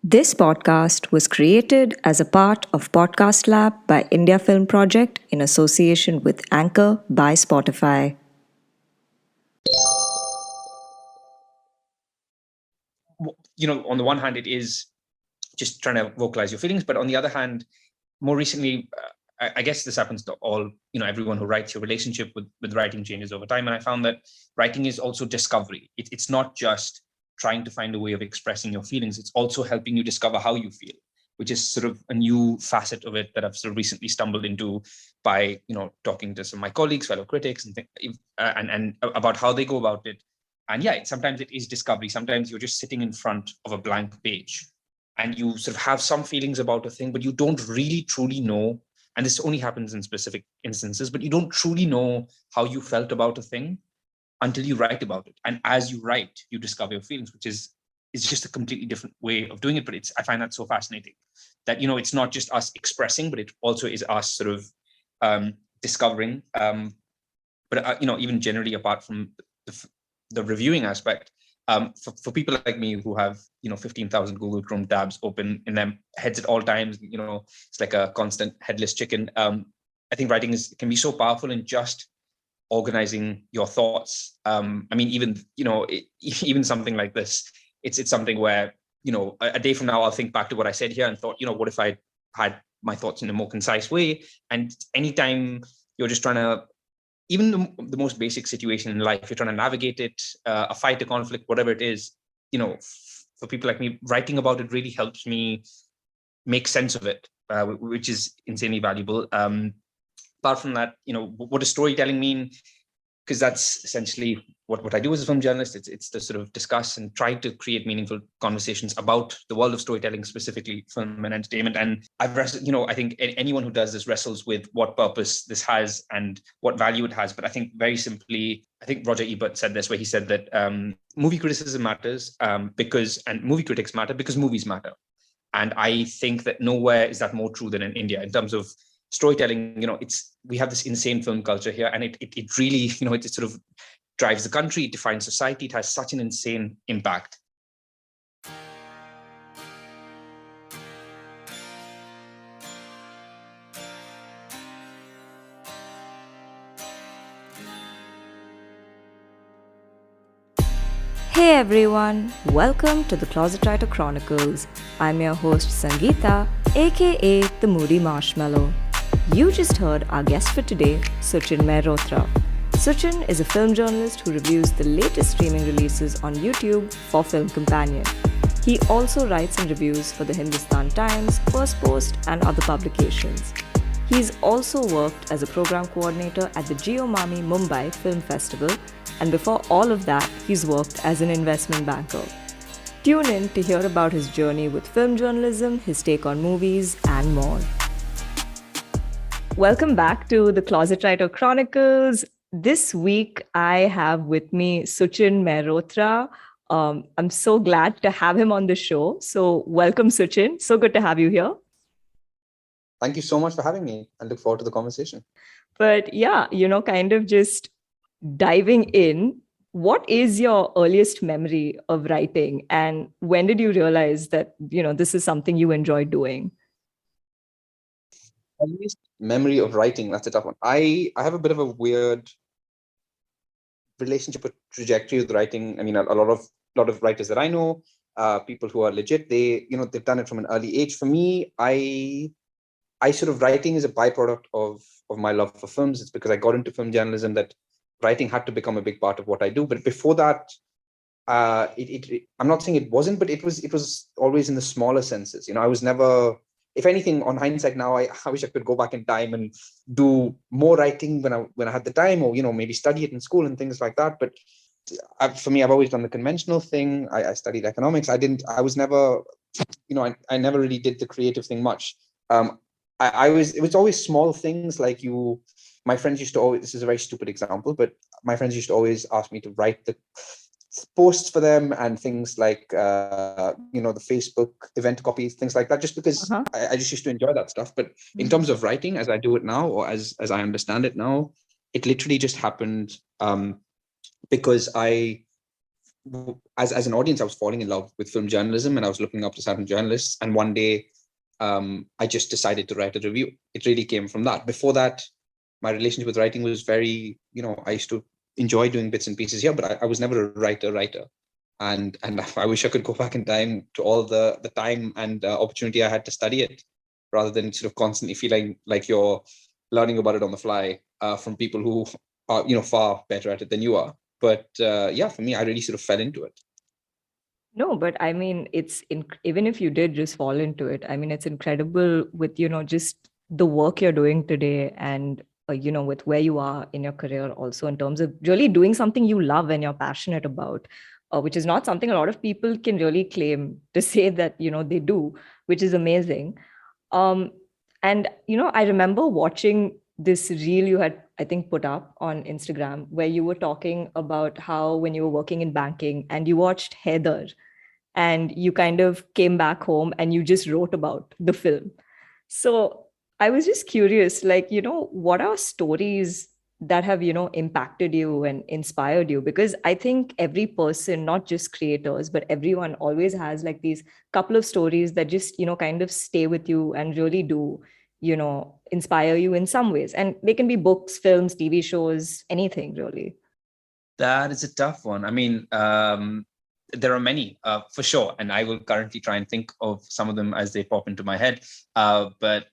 This podcast was created as a part of Podcast Lab by India Film Project in association with Anchor by Spotify. On the one hand, it is just trying to vocalize your feelings, but on the other hand, more recently, I guess this happens to all, everyone who writes. Your relationship with writing changes over time, and I found that writing is also discovery. It's not just trying to find a way of expressing your feelings. It's also helping you discover how you feel, which is sort of a new facet of it that I've sort of recently stumbled into by, talking to some of my colleagues, fellow critics, and about how they go about it. And yeah, sometimes it is discovery. Sometimes you're just sitting in front of a blank page and you sort of have some feelings about a thing, but you don't really truly know. And this only happens in specific instances, but you don't truly know how you felt about a thing until you write about it. And as you write, you discover your feelings, which is just a completely different way of doing it. But I find that so fascinating that, it's not just us expressing, but it also is us sort of discovering. But even generally, apart from the reviewing aspect, for people like me who have 15,000 Google Chrome tabs open in their heads at all times, it's like a constant headless chicken. I think writing can be so powerful in just organizing your thoughts. Even something like this, it's something where a day from now I'll think back to what I said here and thought, what if I had my thoughts in a more concise way? And anytime you're just trying to, even the most basic situation in life, you're trying to navigate it, a fight, a conflict, whatever it is, for people like me, writing about it really helps me make sense of it, which is insanely valuable. Apart from that, what does storytelling mean? Because that's essentially what I do as a film journalist. It's to sort of discuss and try to create meaningful conversations about the world of storytelling, specifically film and entertainment. And I think anyone who does this wrestles with what purpose this has and what value it has. But I think very simply, I think Roger Ebert said this, where he said that movie criticism matters and movie critics matter because movies matter. And I think that nowhere is that more true than in India in terms of storytelling. We have this insane film culture here, and it really, it sort of drives the country, it defines society, it has such an insane impact. Hey everyone, welcome to the Closet Writer Chronicles. I'm your host Sangeeta, aka the Moody Marshmallow. You just heard our guest for today, Suchin Mehrotra. Suchin is a film journalist who reviews the latest streaming releases on YouTube for Film Companion. He also writes and reviews for the Hindustan Times, Firstpost, and other publications. He's also worked as a program coordinator at the Geomami Mumbai Film Festival, and before all of that, he's worked as an investment banker. Tune in to hear about his journey with film journalism, his take on movies, and more. Welcome back to the Closet Writer Chronicles. This week, I have with me Suchin Mehrotra. I'm so glad to have him on the show. So welcome, Suchin. So good to have you here. Thank you so much for having me. I look forward to the conversation. But yeah, kind of just diving in, what is your earliest memory of writing? And when did you realize that, this is something you enjoy doing? Earliest memory of writing, that's a tough one. I have a bit of a weird relationship with trajectory with writing. I mean, a lot of writers that I know, people who are legit, they've done it from an early age. For me, I sort of, writing is a byproduct of my love for films. It's because I got into film journalism that writing had to become a big part of what I do. But before that, I'm not saying it wasn't, but it was always in the smaller senses. I was never, if anything, on hindsight now, I wish I could go back in time and do more writing when I had the time, or maybe study it in school and things like that. But for me, I've always done the conventional thing. I studied economics. I was never, I never really did the creative thing much. It was always small things like my friends used to always, this is a very stupid example, but my friends used to always ask me to write the posts for them and things like, the Facebook event copies, things like that, just because I just used to enjoy that stuff. But in terms of writing, as I do it now, or as I understand it now, it literally just happened because I as an audience, I was falling in love with film journalism, and I was looking up to certain journalists. And one day, I just decided to write a review. It really came from that. Before that, my relationship with writing was very, I used to enjoy doing bits and pieces here, but I was never a writer. And I wish I could go back in time to all the time and opportunity I had to study it, rather than sort of constantly feeling like you're learning about it on the fly from people who are, far better at it than you are. But for me, I really sort of fell into it. No, but I mean, even if you did just fall into it, I mean, it's incredible with, just the work you're doing today and, with where you are in your career also, in terms of really doing something you love and you're passionate about, which is not something a lot of people can really claim to say that, they do, which is amazing. And, I remember watching this reel you had, I think, put up on Instagram, where you were talking about how when you were working in banking and you watched Haider and you kind of came back home and you just wrote about the film. So I was just curious, like, what are stories that have, impacted you and inspired you? Because I think every person, not just creators, but everyone always has like these couple of stories that just, kind of stay with you and really do, inspire you in some ways. And they can be books, films, TV shows, anything really. That is a tough one. I mean, there are many for sure, and I will currently try and think of some of them as they pop into my head. But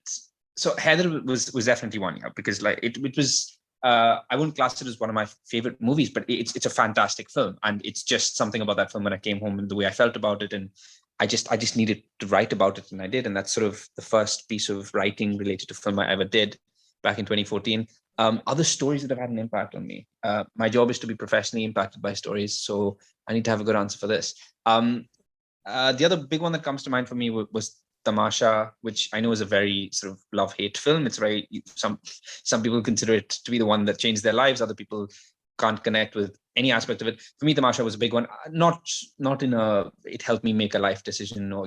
so Haider was definitely one, because like it was. I wouldn't class it as one of my favorite movies, but it's a fantastic film, and it's just something about that film when I came home and the way I felt about it, and I just needed to write about it, and I did, and that's sort of the first piece of writing related to film I ever did back in 2014. Other stories that have had an impact on me. My job is to be professionally impacted by stories, so I need to have a good answer for this. The other big one that comes to mind for me was Tamasha, which I know is a very sort of love-hate film. It's very, some people consider it to be the one that changed their lives. Other people can't connect with any aspect of it. For me, Tamasha was a big one. Not in it helped me make a life decision, or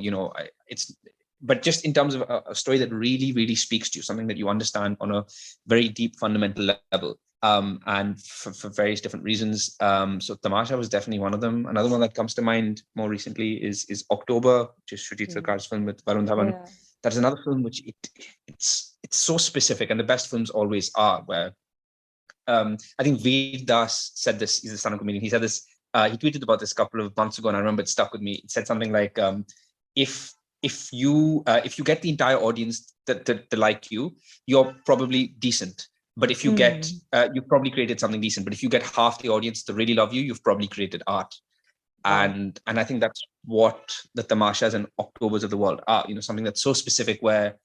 but just in terms of a story that really, really speaks to you, something that you understand on a very deep, fundamental level, and for various different reasons. So Tamasha was definitely one of them. Another one that comes to mind more recently is October, which is Shruti Sarkar's film with Varun Dhawan. Yeah. That's another film which it's so specific, and the best films always are, where I think Veer Das said this. He's a stand-up comedian. He said this. He tweeted about this a couple of months ago, and I remember it stuck with me. It said something like, if you get the entire audience that like you, you're probably decent. But if you get, you've probably created something decent. But if you get half the audience to really love you, you've probably created art. And I think that's what the Tamashas and Octobers of the world are. Something that's so specific, where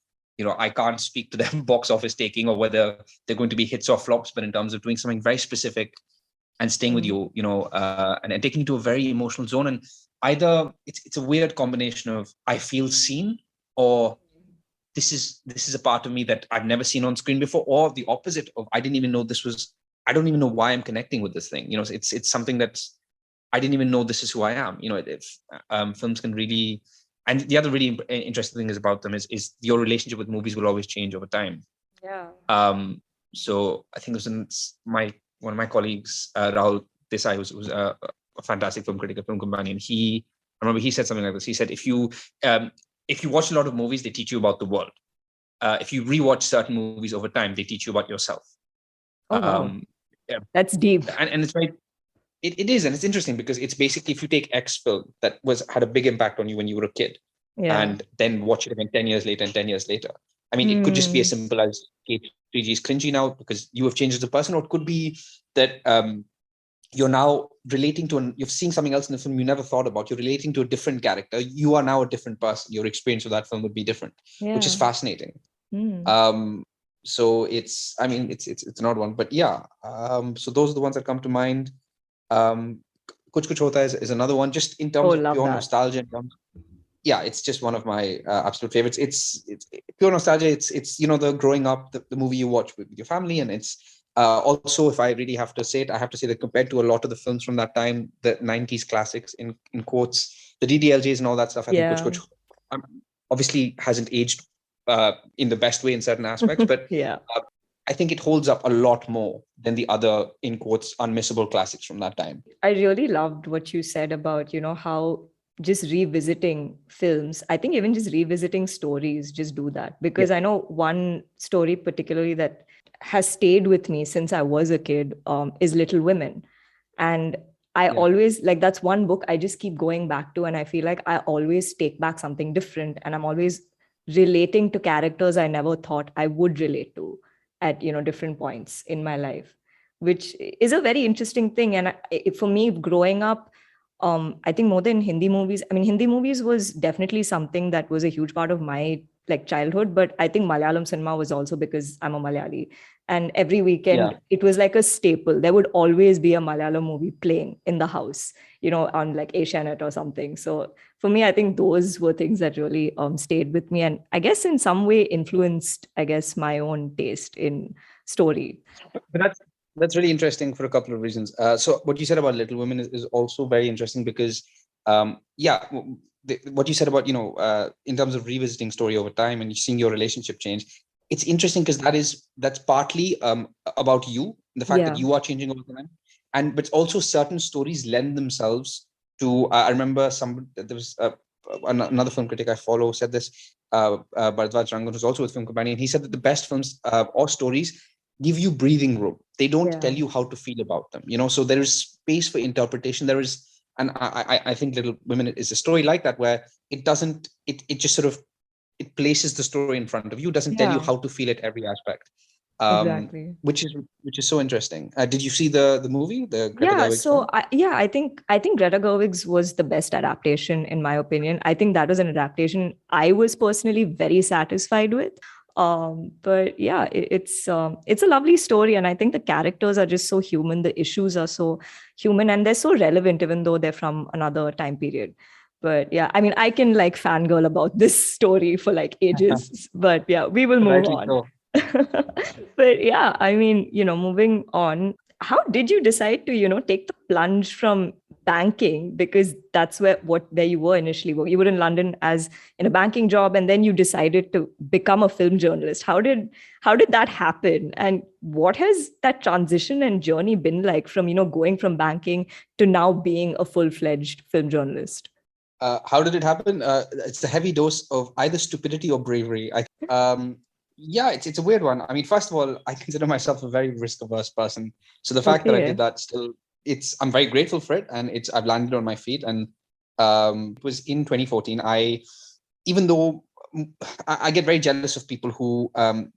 I can't speak to them box office taking or whether they're going to be hits or flops, but in terms of doing something very specific and staying with you, and taking you to a very emotional zone. And either it's a weird combination of I feel seen, or this is a part of me that I've never seen on screen before, or the opposite of I don't even know why I'm connecting with this thing. It's something that I didn't even know this is who I am. Films can really, and the other really interesting thing is about them is your relationship with movies will always change over time. Yeah. So I think it was one of my colleagues, Rahul Desai, was a fantastic film critic, a film companion. I remember he said something like this. He said, if you watch a lot of movies, they teach you about the world. If you rewatch certain movies over time, they teach you about yourself. Oh, wow. Yeah. That's deep. And it's right. It is, and it's interesting because it's basically, if you take X film that had a big impact on you when you were a kid, and then watch it again 10 years later and 10 years later. I mean, it could just be as simple as K3G is cringy now because you have changed as a person, or it could be that you're now relating to, you've seen something else in the film you never thought about. You're relating to a different character. You are now a different person. Your experience of that film would be different, which is fascinating. So it's an odd one, but yeah. So those are the ones that come to mind. Kuch Hota is another one, just in terms of pure nostalgia. Yeah, it's just one of my absolute favorites. It's pure nostalgia. It's the growing up, the movie you watch with your family, and it's also, if I really have to say it, I have to say that compared to a lot of the films from that time, the 90s classics in quotes, the DDLJs and all that stuff, I think Kuch obviously hasn't aged in the best way in certain aspects, but I think it holds up a lot more than the other, in quotes, unmissable classics from that time. I really loved what you said about, how just revisiting films. I think even just revisiting stories just do that. Because I know one story particularly that has stayed with me since I was a kid is Little Women. And I always, like, that's one book I just keep going back to. And I feel like I always take back something different. And I'm always relating to characters I never thought I would relate to at, different points in my life, which is a very interesting thing. And for me, growing up, I think more than Hindi movies, I mean, Hindi movies was definitely something that was a huge part of my childhood, but I think Malayalam cinema was also because I'm a Malayali. And every weekend, it was like a staple. There would always be a Malayalam movie playing in the house, on like Asianet or something. So for me, I think those were things that really stayed with me. And I guess in some way influenced, my own taste in story. But that's really interesting for a couple of reasons. So what you said about Little Women is also very interesting because, what you said about, in terms of revisiting story over time and seeing your relationship change, it's interesting because that's partly about you, the fact that you are changing over time, but it's also certain stories lend themselves to. I remember there was another film critic I follow said this. Baradhawaj Rangan, who's also with Film Companion, he said that the best films or stories give you breathing room. They don't tell you how to feel about them. So there is space for interpretation. There is, and I think Little Women is a story like that where it doesn't. It just sort of. It places the story in front of you, doesn't tell you how to feel it every aspect. Exactly. Which is so interesting. Did you see the movie, the Greta Gerwig's so film? I think Greta Gerwig's was the best adaptation in my opinion. I think that was an adaptation I was personally very satisfied with. But yeah, it's a lovely story, and I think the characters are just so human. The issues are so human, and they're so relevant, even though they're from another time period. But yeah, I mean, I can fangirl about this story for ages. But yeah, we will move on. So. But yeah, I mean, moving on, how did you decide to, take the plunge from banking? Because that's where you were initially. You were in London as in a banking job, and then you decided to become a film journalist. How did that happen? And what has that transition and journey been like from, going from banking to now being a full-fledged film journalist? How did it happen? It's a heavy dose of either stupidity or bravery. It's a weird one. I mean, first of all, I consider myself a very risk-averse person. So the fact that I did that I'm very grateful for it, and I've landed on my feet. And it was in 2014. Even though I get very jealous of people who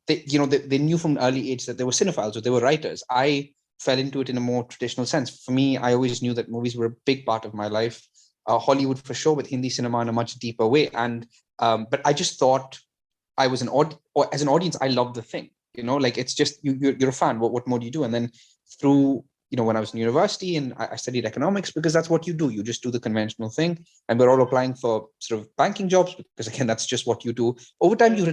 they knew from an early age that they were cinephiles or they were writers. I fell into it in a more traditional sense. For me, I always knew that movies were a big part of my life. Hollywood for sure, with Hindi cinema in a much deeper way. And but I just thought I was as an audience, I loved the thing. It's just you're a fan. What more do you do? And then through when I was in university and I studied economics, because that's what you do. You just do the conventional thing, and we're all applying for sort of banking jobs because again, that's just what you do. Over time, you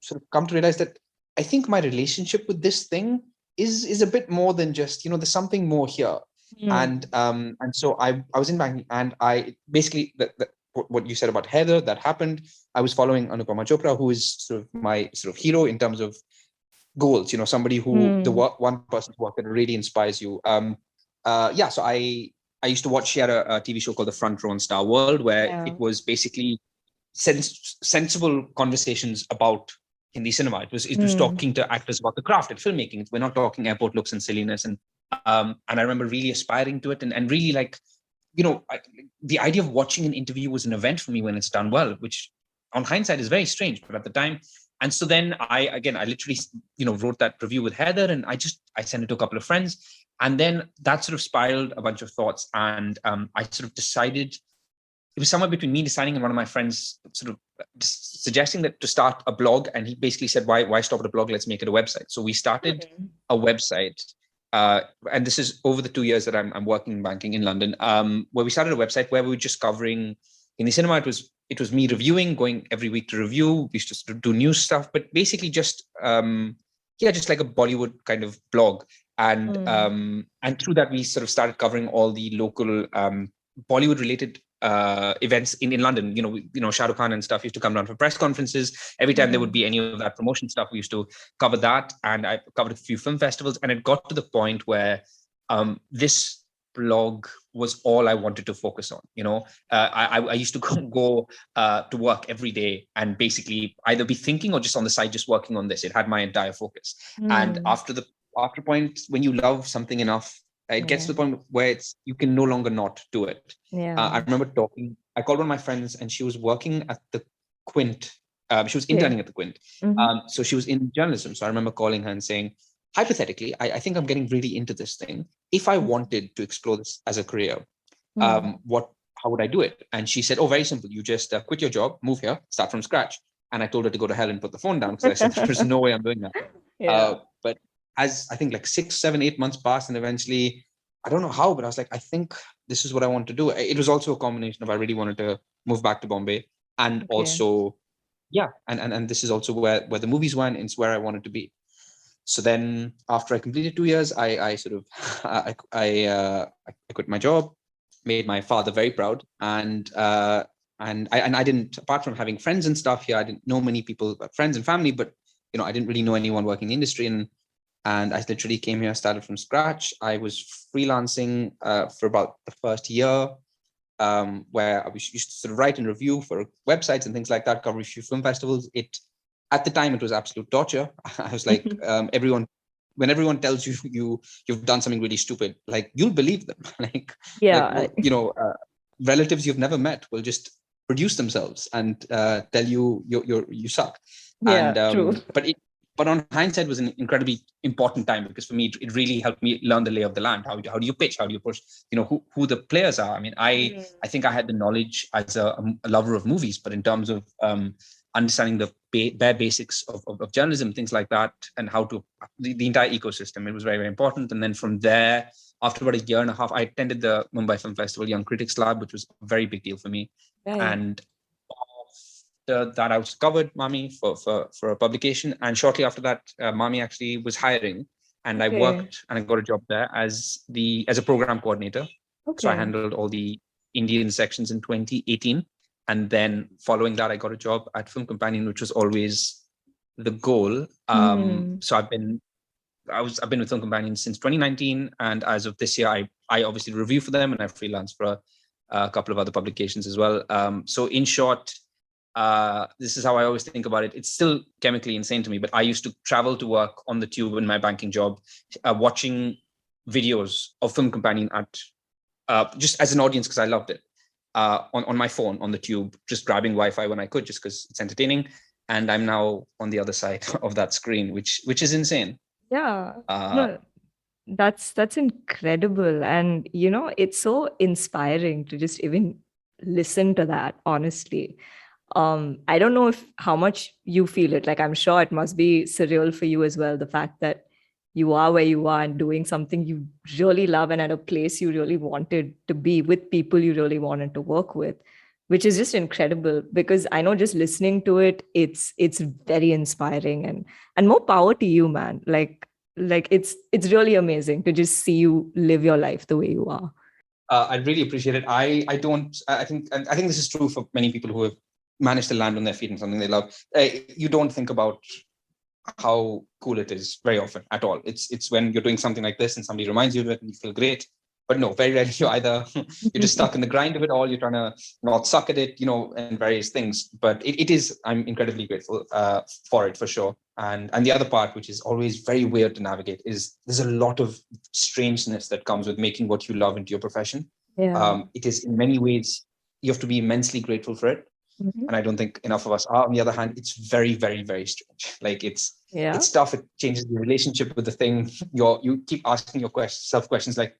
sort of come to realize that I think my relationship with this thing is a bit more than just there's something more here. And so I was in banking, and I basically what you said about Haider, that happened. I was following Anupama Chopra, who is sort of my sort of hero in terms of goals. Somebody who one person's work that really inspires you. So I used to watch. She had a TV show called The Front Row on Star World, where it was basically sensible conversations about Hindi cinema. It was talking to actors about the craft and filmmaking. We're not talking airport looks and silliness. And I remember really aspiring to it and really the idea of watching an interview was an event for me when it's done well, which on hindsight is very strange, but at the time. And so then I literally, wrote that review with Haider, and I sent it to a couple of friends, and then that sort of spiraled a bunch of thoughts. And I sort of decided, it was somewhere between me deciding and one of my friends sort of suggesting that to start a blog. And he basically said, why stop at a blog? Let's make it a website. So we started a website. And this is over the 2 years that I'm working in banking in London, where we started a website where we were just covering Hindi cinema. It was me reviewing, going every week to review. We used to do news stuff, but basically just like a Bollywood kind of blog. And through that, we sort of started covering all the local Bollywood related events in London. Shah Rukh Khan and stuff used to come down for press conferences. Every time there would be any of that promotion stuff, we used to cover that. And I covered a few film festivals. And it got to the point where this blog was all I wanted to focus on. I used to go to work every day and basically either be thinking or just on the side, just working on this. It had my entire focus. And after point when you love something enough, it gets to the point where you can no longer not do it. I remember I called one of my friends and she was working at the Quint. She was interning at the Quint. So she was in journalism. So I remember calling her and saying, hypothetically, I think I'm getting really into this thing. If I wanted to explore this as a career, how would I do it? And she said, very simple. You just quit your job, move here, start from scratch. And I told her to go to hell and put the phone down because I said, there's no way I'm doing that. But as I think like 6, 7, 8 months passed, and eventually, I don't know how, but I was like, I think this is what I want to do. It was also a combination of I really wanted to move back to Bombay, and also, and this is also where the movies went, and it's where I wanted to be. So then, after I completed 2 years, I quit my job, made my father very proud, and I didn't, apart from having friends and stuff here, I didn't know many people, friends and family, but I didn't really know anyone working in the industry, and I literally came here, started from scratch. I was freelancing for about the first year, where I used to sort of write and review for websites and things like that, cover a few film festivals. At the time, it was absolute torture. I was like, when everyone tells you've done something really stupid, like, you'll believe them. Relatives you've never met will just produce themselves and tell you suck. True. But on hindsight, was an incredibly important time, because for me, it really helped me learn the lay of the land. How do you pitch? How do you push? Who the players are. I mean, I think I had the knowledge as a lover of movies, but in terms of understanding the bare basics of journalism, things like that, and how to the entire ecosystem, it was very, very important. And then from there, after about a year and a half, I attended the Mumbai Film Festival Young Critics Lab, which was a very big deal for me. And that I was covered Mami for a publication, and shortly after that, Mami actually was hiring, and I worked and I got a job there as a program coordinator. So I handled all the Indian sections in 2018, and then following that, I got a job at Film Companion, which was always the goal. So I've been with Film Companion since 2019, and as of this year, I obviously review for them, and I freelance for a couple of other publications as well. So in short, this is how I always think about it. It's still chemically insane to me, but I used to travel to work on the tube in my banking job, watching videos of Film Companion at just as an audience, because I loved it, on my phone on the tube, just grabbing Wi-Fi when I could, just because it's entertaining. And I'm now on the other side of that screen, which is insane. No, that's incredible, and it's so inspiring to just even listen to that, honestly. I don't know how much you feel it. Like, I'm sure it must be surreal for you as well, the fact that you are where you are and doing something you really love, and at a place you really wanted to be, with people you really wanted to work with, which is just incredible. Because I know, just listening to it, it's very inspiring, and more power to you, man. Like it's really amazing to just see you live your life the way you are. I really appreciate it. I think this is true for many people who have managed to land on their feet in something they love. You don't think about how cool it is very often at all. It's when you're doing something like this and somebody reminds you of it and you feel great. But no, very rarely you're just stuck in the grind of it all. You're trying to not suck at it, and various things. But it is, I'm incredibly grateful for it, for sure. And the other part, which is always very weird to navigate, is there's a lot of strangeness that comes with making what you love into your profession. It is, in many ways, you have to be immensely grateful for it. And I don't think enough of us are. On the other hand, it's very, very, very strange. Like, it's tough. It changes your relationship with the thing. You keep asking yourself questions like,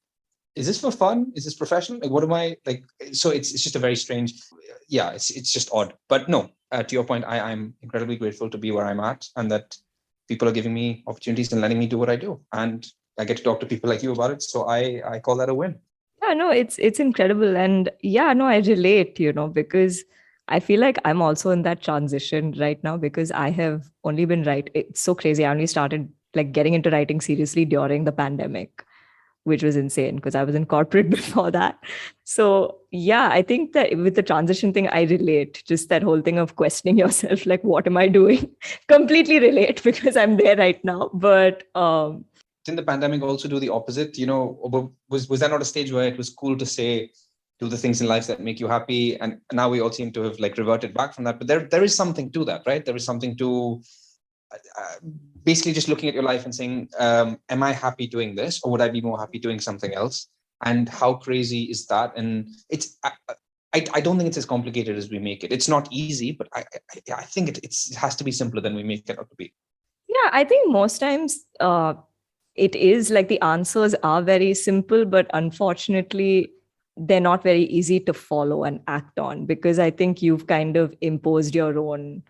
is this for fun? Is this professional? Like, what am I like? So it's just a very strange, it's just odd. But no, to your point, I'm incredibly grateful to be where I'm at, and that people are giving me opportunities and letting me do what I do. And I get to talk to people like you about it. So I call that a win. Yeah, no, it's incredible. And I relate, because I feel like I'm also in that transition right now, because I have only been it's so crazy. I only started like getting into writing seriously during the pandemic, which was insane because I was in corporate before that. So yeah, I think that with the transition thing, I relate. Just that whole thing of questioning yourself, like, what am I doing? Completely relate because I'm there right now. But in the pandemic also do the opposite? Was that not a stage where it was cool to say, do the things in life that make you happy? And now we all seem to have like reverted back from that. But there is something to that, right? There is something to basically just looking at your life and saying, am I happy doing this, or would I be more happy doing something else? And how crazy is that? And I don't think it's as complicated as we make it. It's not easy, but I think it has to be simpler than we make it out to be. Yeah, I think most times it is like the answers are very simple, but unfortunately, they're not very easy to follow and act on because I think you've kind of imposed your own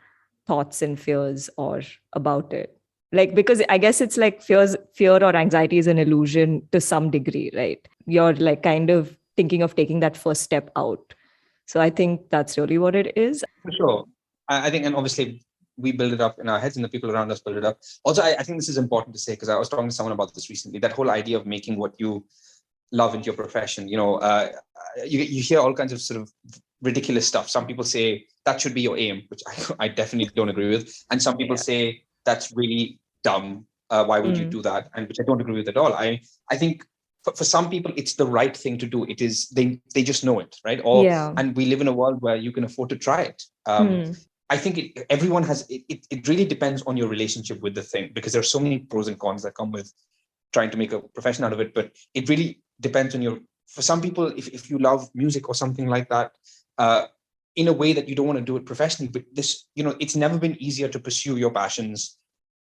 thoughts and fears or about it. Like, because I guess it's like fear or anxiety is an illusion to some degree, right? You're like kind of thinking of taking that first step out. So I think that's really what it is. For sure. I think, and obviously we build it up in our heads and the people around us build it up. Also, I think this is important to say because I was talking to someone about this recently, that whole idea of making what you love into your profession. You hear all kinds of sort of ridiculous stuff. Some people say that should be your aim, which I definitely don't agree with. And some people say that's really dumb. Why would you do that? And which I don't agree with at all. I think for some people, it's the right thing to do. It is, they just know it, right? And we live in a world where you can afford to try it. I think everyone has, it really depends on your relationship with the thing, because there's so many pros and cons that come with trying to make a profession out of it. But it really depends on for some people, if you love music or something like that, in a way that you don't want to do it professionally, but it's never been easier to pursue your passions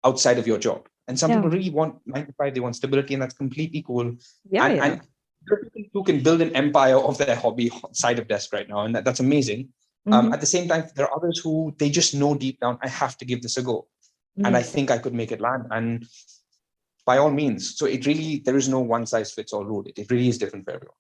outside of your job. And some people really want 9 to 5, they want stability, and that's completely cool. And there are people who can build an empire of their hobby side of desk right now, and that's amazing. At the same time, there are others who they just know deep down, I have to give this a go. And I think I could make it land. And by all means. So there is no one size fits all rule. It really is different for everyone.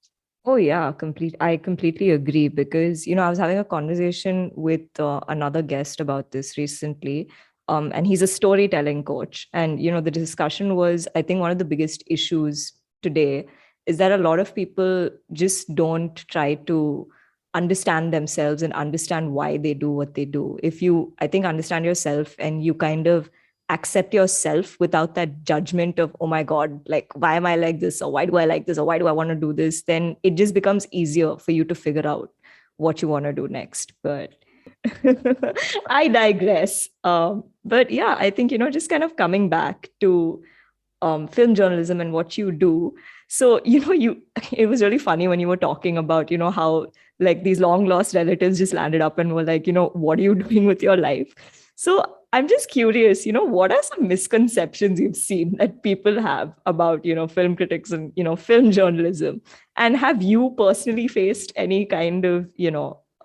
Oh yeah, I completely agree because, I was having a conversation with another guest about this recently. And he's a storytelling coach. And, the discussion was, I think one of the biggest issues today is that a lot of people just don't try to understand themselves and understand why they do what they do. If you, I think, understand yourself and you kind of accept yourself without that judgment of, oh my God, like, why am I like this? Or why do I like this? Or why do I want to do this? Then it just becomes easier for you to figure out what you want to do next. But I digress. But yeah, I think, just kind of coming back to film journalism and what you do. So, it was really funny when you were talking about, how like these long lost relatives just landed up and were like, what are you doing with your life? So I'm just curious, what are some misconceptions you've seen that people have about, film critics and, film journalism? And have you personally faced any kind of,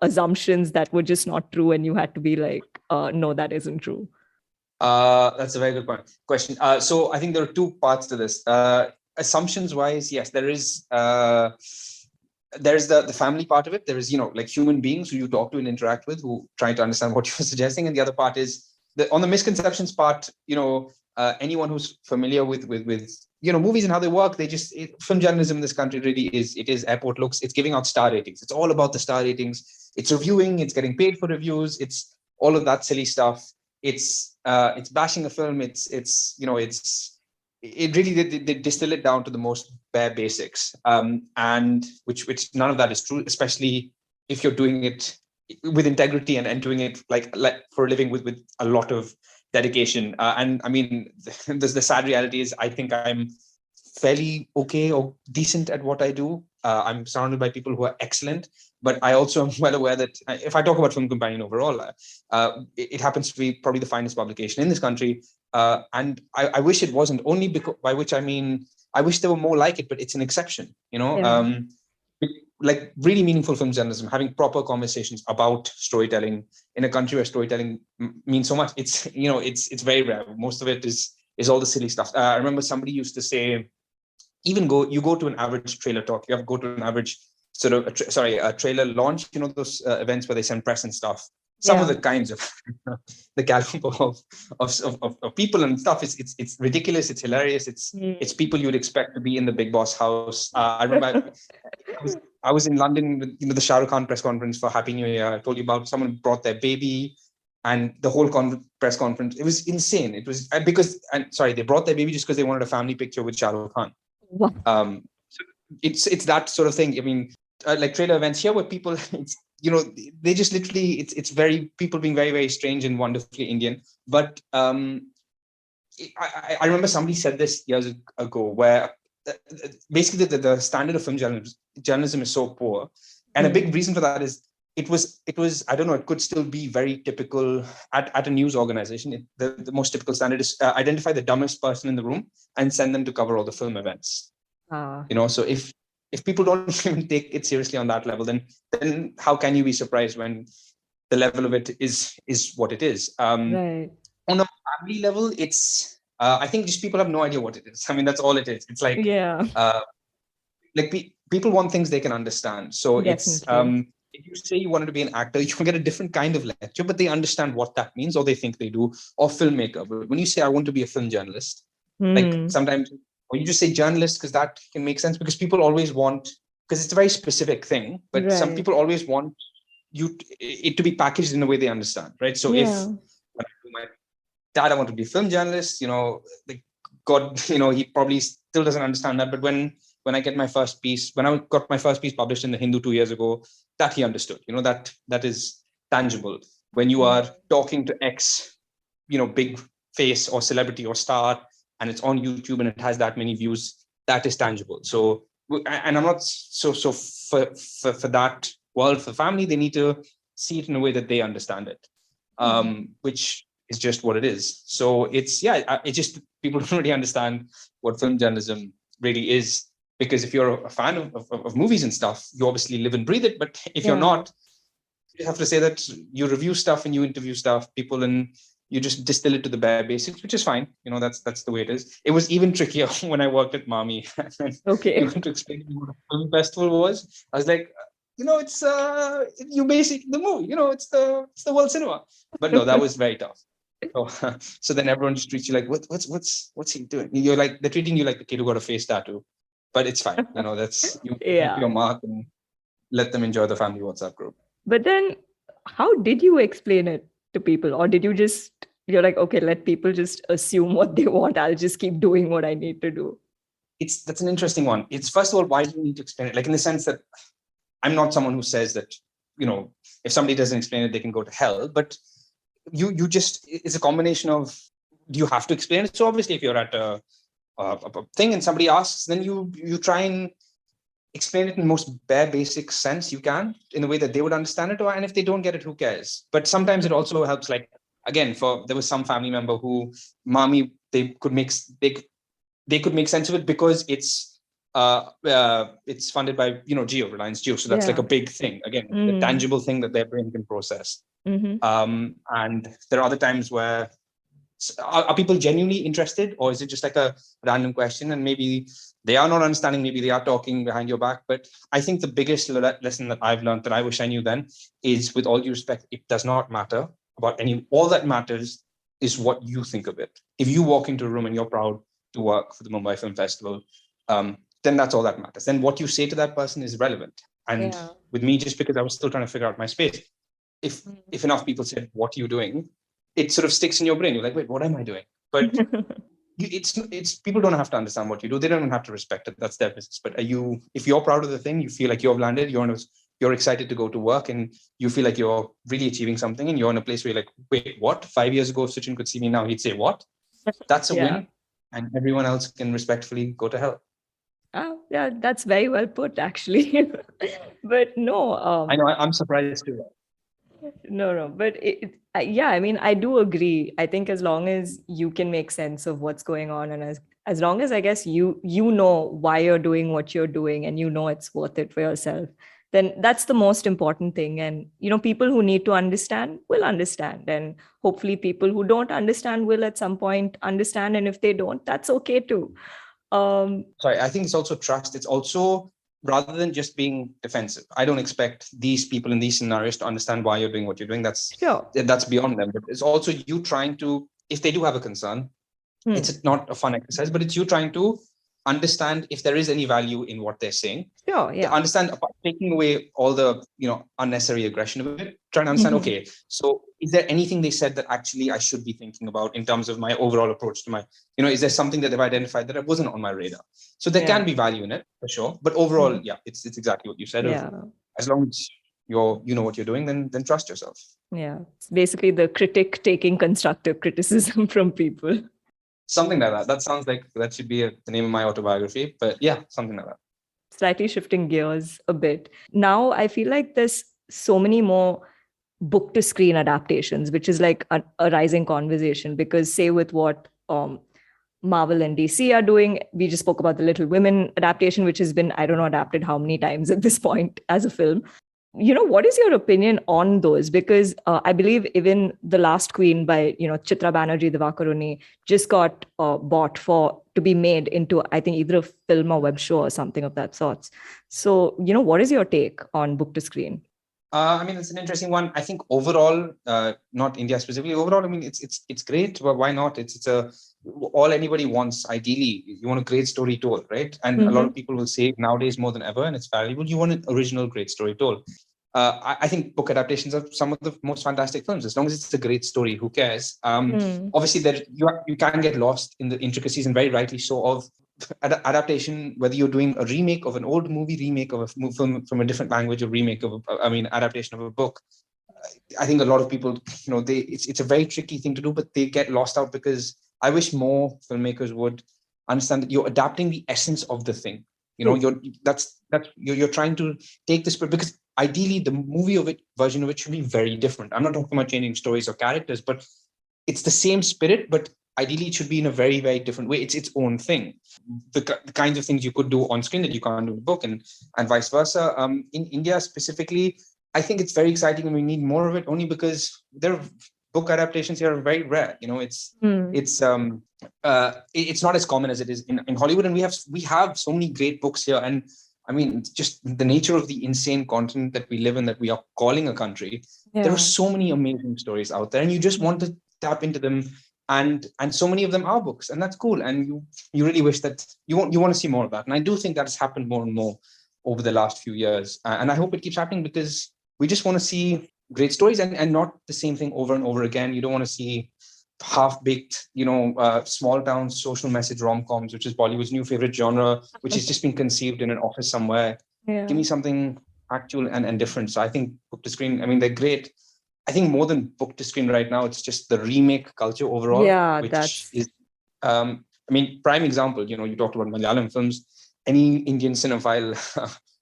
assumptions that were just not true and you had to be like, no, that isn't true? That's a very good question. So I think there are two parts to this. Assumptions wise, yes, there's the family part of it. There is, like human beings who you talk to and interact with who try to understand what you're suggesting. And the other part is on the misconceptions part, anyone who's familiar with movies and how they work, film journalism in this country really is, it is airport looks, it's giving out star ratings. It's all about the star ratings. It's reviewing, it's getting paid for reviews. It's all of that silly stuff. It's bashing a film. It really they distill it down to the most bare basics, and which none of that is true, especially if you're doing it with integrity and doing it like for a living with a lot of dedication. And I mean, the sad reality is, I think I'm fairly okay or decent at what I do. I'm surrounded by people who are excellent, but I also am well aware that if I talk about Film Companion overall, it happens to be probably the finest publication in this country. And I wish it wasn't, only because, by which I mean, I wish there were more like it, but it's an exception, like really meaningful film journalism, having proper conversations about storytelling in a country where storytelling means so much. It's very rare. Most of it is all the silly stuff. I remember somebody used to say, you go to an average trailer talk, you have to go to an average sort of a trailer launch, those events where they send press and stuff. some of Yeah. the kinds of the caliber of people and stuff. It's ridiculous. It's hilarious. It's people you'd expect to be in the Big Boss house. I remember I was in London with the Shah Rukh Khan press conference for Happy New Year. I told you about someone brought their baby, and the whole press conference. It was insane. It was they brought their baby just because they wanted a family picture with Shah Rukh Khan. Wow. So it's that sort of thing. I mean, like trailer events here where people, they just literally, it's very, people being very, very strange and wonderfully Indian. But I remember somebody said this years ago, where basically the standard of film journalism is so poor. And a big reason for that is it was, I don't know, it could still be very typical at a news organization. The most typical standard is identify the dumbest person in the room and send them to cover all the film events. So if people don't even take it seriously on that level, then how can you be surprised when the level of it is what it is? Right. On a family level, it's I think just people have no idea what it is. I mean, that's all it is. It's like people want things they can understand. So Definitely. it's if you say you wanted to be an actor, you can get a different kind of lecture, but they understand what that means, or they think they do, or filmmaker. But when you say I want to be a film journalist, like sometimes, or you just say journalist, because that can make sense, because people always want, because it's a very specific thing, but some people always want it to be packaged in a way they understand, right? So if when I do my dad, I want to be a film journalist, like God, he probably still doesn't understand that. But when I get my first piece, when I got my first piece published in the Hindu 2 years ago, that he understood, that is tangible. When you are talking to X, big face or celebrity or star, and it's on YouTube and it has that many views, that is tangible. So, and I'm not so for that world, for family, they need to see it in a way that they understand it, which is just what it is. So it's just people don't really understand what film journalism really is, because if you're a fan of movies and stuff, you obviously live and breathe it. But if you're not, you have to say that you review stuff and you interview people, and you just distill it to the bare basics, which is fine. That's the way it is. It was even trickier when I worked at Mami. Okay. You want to explain what a film festival was. I was like, it's you basic the movie. It's the world cinema. But no, that was very tough. So then everyone just treats you like, what's he doing? You're like, they're treating you like the kid who got a face tattoo. But it's fine. That's you make your mark and let them enjoy the family WhatsApp group. But then how did you explain it to people? Or did you you're like, okay, let people just assume what they want. I'll just keep doing what I need to do. That's an interesting one. It's, first of all, why do you need to explain it? Like, in the sense that I'm not someone who says that, if somebody doesn't explain it, they can go to hell. But you just, it's a combination of, do you have to explain it? So obviously, if you're at a thing and somebody asks, then you try and explain it in the most bare basic sense you can, in a way that they would understand it. And if they don't get it, who cares? But sometimes it also helps, like, again, there was some family member who Mami, they could make sense of it, because it's funded by Reliance Jio, so that's like a big thing, again, the tangible thing that their brain can process. And there are other times where are people genuinely interested, or is it just like a random question, and maybe they are not understanding, maybe they are talking behind your back? But I think the biggest lesson that I've learned, that I wish I knew then, is, with all due respect, it does not matter about all that matters is what you think of it. If you walk into a room and you're proud to work for the Mumbai Film Festival, then that's all that matters. Then what you say to that person is relevant. And with me, just because I was still trying to figure out my space, if enough people said, what are you doing? It sort of sticks in your brain. You're like, wait, what am I doing? But it's people don't have to understand what you do. They don't even have to respect it. That's their business. But if you're proud of the thing, you feel like you've landed, you're excited to go to work, and you feel like you're really achieving something, and you're in a place where you're like, wait, what? 5 years ago, if Suchin could see me now, he'd say, what? That's a win. And everyone else can respectfully go to hell. Oh, yeah, that's very well put, actually. But no. I know, I'm surprised too. No, but I mean, I do agree. I think as long as you can make sense of what's going on, and as long as, I guess, you know why you're doing what you're doing, and it's worth it for yourself, then that's the most important thing. And, people who need to understand will understand. And hopefully people who don't understand will at some point understand. And if they don't, that's okay too. Sorry, I think it's also trust. It's also rather than just being defensive. I don't expect these people in these scenarios to understand why you're doing what you're doing. That's beyond them. But it's also you trying to, if they do have a concern, it's not a fun exercise, but it's you trying to understand if there is any value in what they're saying. To understand, taking away all the unnecessary aggression of it, trying to understand, okay, so is there anything they said that actually I should be thinking about in terms of my overall approach to my, is there something that they've identified that wasn't on my radar? So there can be value in it for sure, but overall, it's exactly what you said. As long as you know what you're doing, then trust yourself. It's basically the critic taking constructive criticism from people. Something like that. That sounds like that should be the name of my autobiography. But yeah, something like that. Slightly shifting gears a bit. Now I feel like there's so many more book to screen adaptations, which is like a rising conversation, because say with what Marvel and DC are doing, we just spoke about the Little Women adaptation, which has been, I don't know, adapted how many times at this point as a film. What is your opinion on those? Because I believe even The Last Queen by, Chitra Banerjee Divakaruni just got bought to be made into, I think, either a film or web show or something of that sort. So, what is your take on book to screen? It's an interesting one. I think overall, not India specifically, overall, it's great, but why not? It's all anybody wants, ideally, you want a great story told, right? And a lot of people will say nowadays more than ever, and it's valuable, you want an original great story told. I think book adaptations are some of the most fantastic films. As long as it's a great story, who cares? Obviously, you can get lost in the intricacies, and very rightly so, of adaptation, whether you're doing a remake of an old movie, remake of a film from a different language, or remake of adaptation of a book. I think a lot of people, it's a very tricky thing to do, but they get lost out, because I wish more filmmakers would understand that you're adapting the essence of the thing. You're trying to take this, because ideally the version of it should be very different. I'm not talking about changing stories or characters, but it's the same spirit, but ideally it should be in a very, very different way. It's its own thing. The kinds of things you could do on screen that you can't do in a book, and vice versa. In India specifically, I think it's very exciting, and we need more of it, only because there are book adaptations here are very rare. It's not as common as it is in Hollywood, and we have so many great books here. And just the nature of the insane continent that we live in, that we are calling a country. There are so many amazing stories out there, and you just want to tap into them. And so many of them are books, and that's cool. And you really wish that you want to see more of that. And I do think that has happened more and more over the last few years. And I hope it keeps happening, because we just want to see great stories, and not the same thing over and over again. You don't want to see half-baked, small town social message rom-coms, which is Bollywood's new favorite genre, which has just been conceived in an office somewhere. Give me something actual and different. So I think book to screen, they're great. I think more than book to screen right now, it's just the remake culture overall, which is, prime example, you talked about Malayalam films. Any Indian cinephile,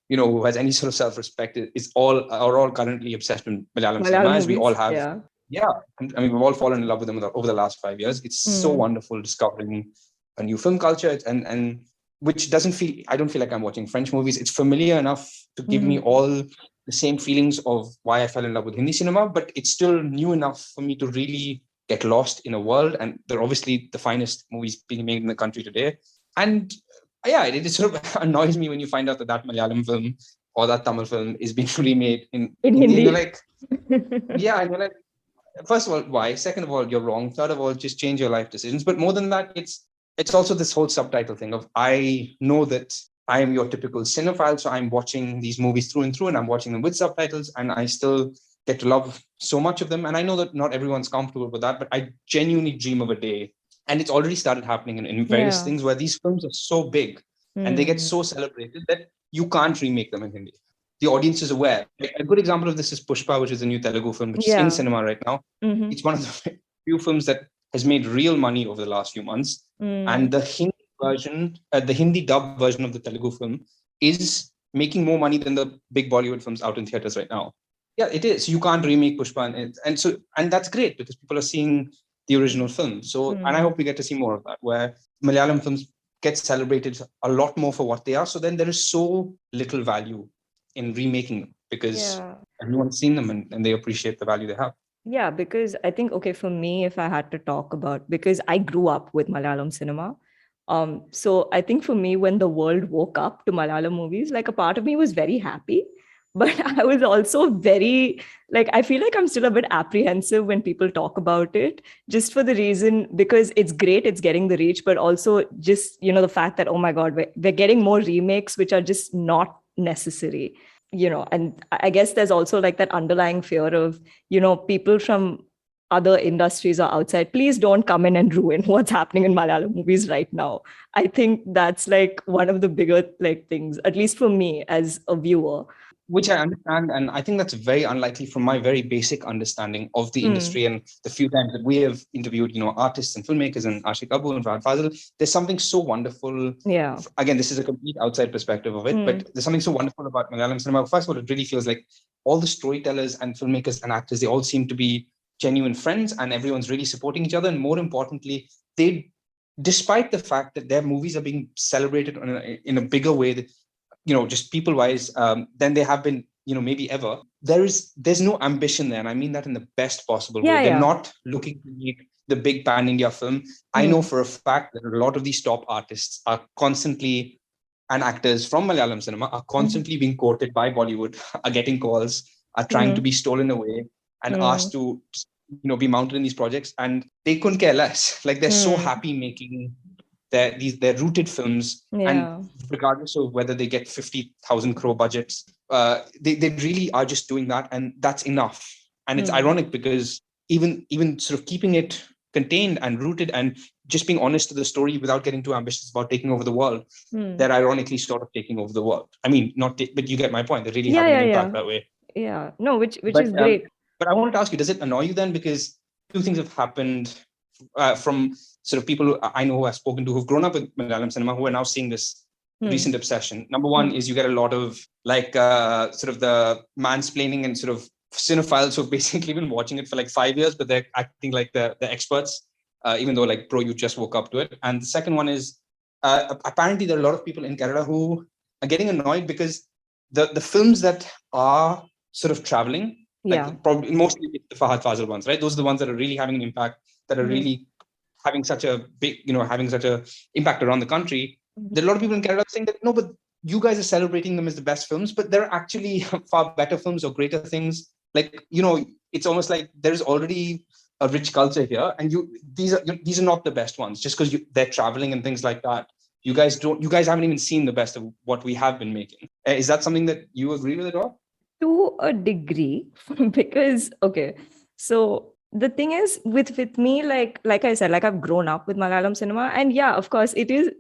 who has any sort of self-respect are all currently obsessed with Malayalam cinema, as we all have. We've all fallen in love with them over the last 5 years. It's so wonderful discovering a new film culture, and which I don't feel like I'm watching French movies. It's familiar enough to give me all the same feelings of why I fell in love with Hindi cinema, but it's still new enough for me to really get lost in a world. And they're obviously the finest movies being made in the country today. And it sort of annoys me when you find out that Malayalam film or that Tamil film is being remade in Hindi. And you're like, and you're like, first of all, why? Second of all, you're wrong. Third of all, just change your life decisions. But more than that, it's also this whole subtitle thing of, I know that I am your typical cinephile, so I'm watching these movies through and through, and I'm watching them with subtitles, and I still get to love so much of them. And I know that not everyone's comfortable with that, but I genuinely dream of a day, and it's already started happening in various things, where these films are so big and they get so celebrated that you can't remake them in Hindi. The audience is aware. A good example of this is Pushpa, which is a new Telugu film, which is in cinema right now. It's one of the few films that has made real money over the last few months. And the Hindi version, the Hindi dub version of the Telugu film is making more money than the big Bollywood films out in theaters right now. Yeah, it is. You can't remake Pushpa. And that's great, because people are seeing the original film. So, and I hope we get to see more of that, where Malayalam films get celebrated a lot more for what they are. So then there is so little value in remaking them, because everyone's seen them and they appreciate the value they have. Yeah, because I think, for me, if I had to talk about, because I grew up with Malayalam cinema, So I think for me, when the world woke up to Malayalam movies, like a part of me was very happy, but I was also very, like, I feel like I'm still a bit apprehensive when people talk about it, just for the reason, because it's great, it's getting the reach, but also just, the fact that, oh my God, we're getting more remakes, which are just not necessary, and I guess there's also like that underlying fear of, people from other industries or outside, please don't come in and ruin what's happening in Malayalam movies right now. I think that's like one of the bigger like things, at least for me as a viewer. Which I understand, and I think that's very unlikely from my very basic understanding of the industry and the few times that we have interviewed, artists and filmmakers and Ashiq and Fahad. There's something so wonderful. Yeah. Again, this is a complete outside perspective of it, but there's something so wonderful about Malayalam cinema. First of all, it really feels like all the storytellers and filmmakers and actors, they all seem to be genuine friends, and everyone's really supporting each other. And more importantly, despite the fact that their movies are being celebrated in a bigger way that, just people wise, than they have been, maybe ever. There's no ambition there. And I mean that in the best possible way. They're not looking to make the big pan India film. I know for a fact that a lot of these top artists are constantly, and actors from Malayalam cinema are constantly being courted by Bollywood, are getting calls, are trying to be stolen away and asked to, be mounted in these projects. And they couldn't care less. Like they're so happy making their rooted films, and regardless of whether they get 50,000 crore budgets, they really are just doing that, and that's enough. And it's ironic because even sort of keeping it contained and rooted and just being honest to the story without getting too ambitious about taking over the world, they're ironically sort of taking over the world. I mean, but you get my point. They're really having an impact that way. Yeah, no, which is great. But I wanted to ask you, does it annoy you then? Because two things have happened from sort of people who I know who I've spoken to who've grown up with Malayalam cinema who are now seeing this recent obsession. Number one is you get a lot of like sort of the mansplaining and sort of cinephiles who've basically been watching it for like 5 years, but they're acting like the experts, even though like you just woke up to it. And the second one is apparently there are a lot of people in Kerala who are getting annoyed because the films that are sort of traveling, like probably mostly the Fahad Faasil ones, right? Those are the ones that are really having an impact, that are really having such a big, having such a impact around the country. There are a lot of people in Canada saying that, no, but you guys are celebrating them as the best films, but there are actually far better films or greater things. Like, it's almost like there's already a rich culture here, and these are not the best ones just because they're traveling and things like that. You guys haven't even seen the best of what we have been making. Is that something that you agree with at all? To a degree, because, okay, so the thing is with me, like I said, like I've grown up with Malayalam cinema, and yeah, of course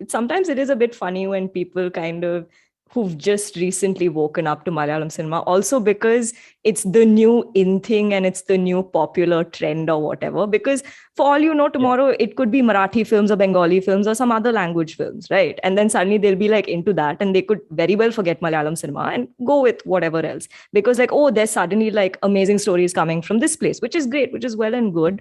sometimes it is a bit funny when people kind of who've just recently woken up to Malayalam cinema, also because it's the new in thing and it's the new popular trend or whatever, because for all you know, tomorrow it could be Marathi films or Bengali films or some other language films, right? And then suddenly they'll be like into that, and they could very well forget Malayalam cinema and go with whatever else, because like, oh, there's suddenly like amazing stories coming from this place, which is great, which is well and good.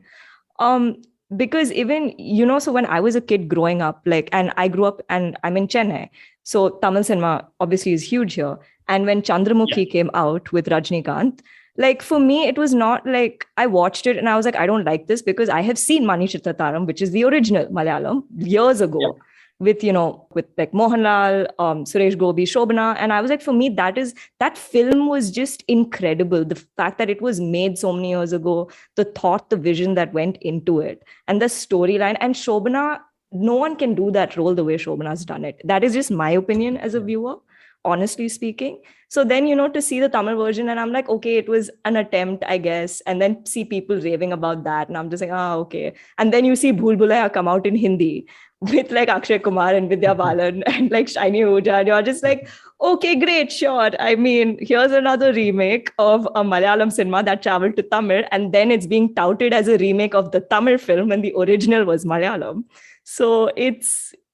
Because even, so when I was a kid growing up, like, and I grew up and I'm in Chennai, so Tamil cinema obviously is huge here. And when Chandramukhi came out with Rajnikant, like for me, it was not like I watched it and I was like, I don't like this, because I have seen Mani Chittataram, which is the original Malayalam, years ago. With like Mohanlal, Suresh Gopi, Shobana. And I was like, for me, that film was just incredible. The fact that it was made so many years ago, the thought, the vision that went into it, and the storyline. And Shobana, no one can do that role the way Shobana's done it. That is just my opinion as a viewer, honestly speaking. So then, to see the Tamil version, and I'm like, okay, it was an attempt, I guess. And then see people raving about that. And I'm just like, okay. And then you see Bhool Bhulaiya come out in Hindi with like Akshay Kumar and Vidya Balan and like Shiny Ahuja, and you're just like, okay, great, sure. I mean, here's another remake of a Malayalam cinema that traveled to Tamil, and then it's being touted as a remake of the Tamil film when the original was Malayalam. So it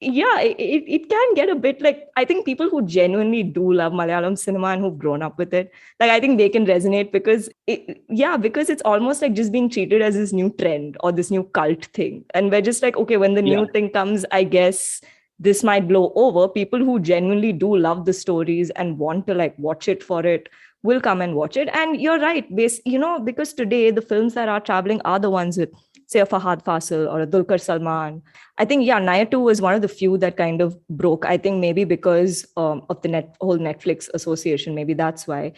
can get a bit like, I think people who genuinely do love Malayalam cinema and who've grown up with it, like I think they can resonate, because it's almost like just being treated as this new trend or this new cult thing. And we're just like, okay, when the new thing comes, I guess this might blow over. People who genuinely do love the stories and want to like watch it for it will come and watch it. And you're right, because today the films that are traveling are the ones with say a Fahad Faasil or a Dulquer Salman. I think, yeah, Nayattu was one of the few that kind of broke. I think maybe because of the whole Netflix association, maybe that's why.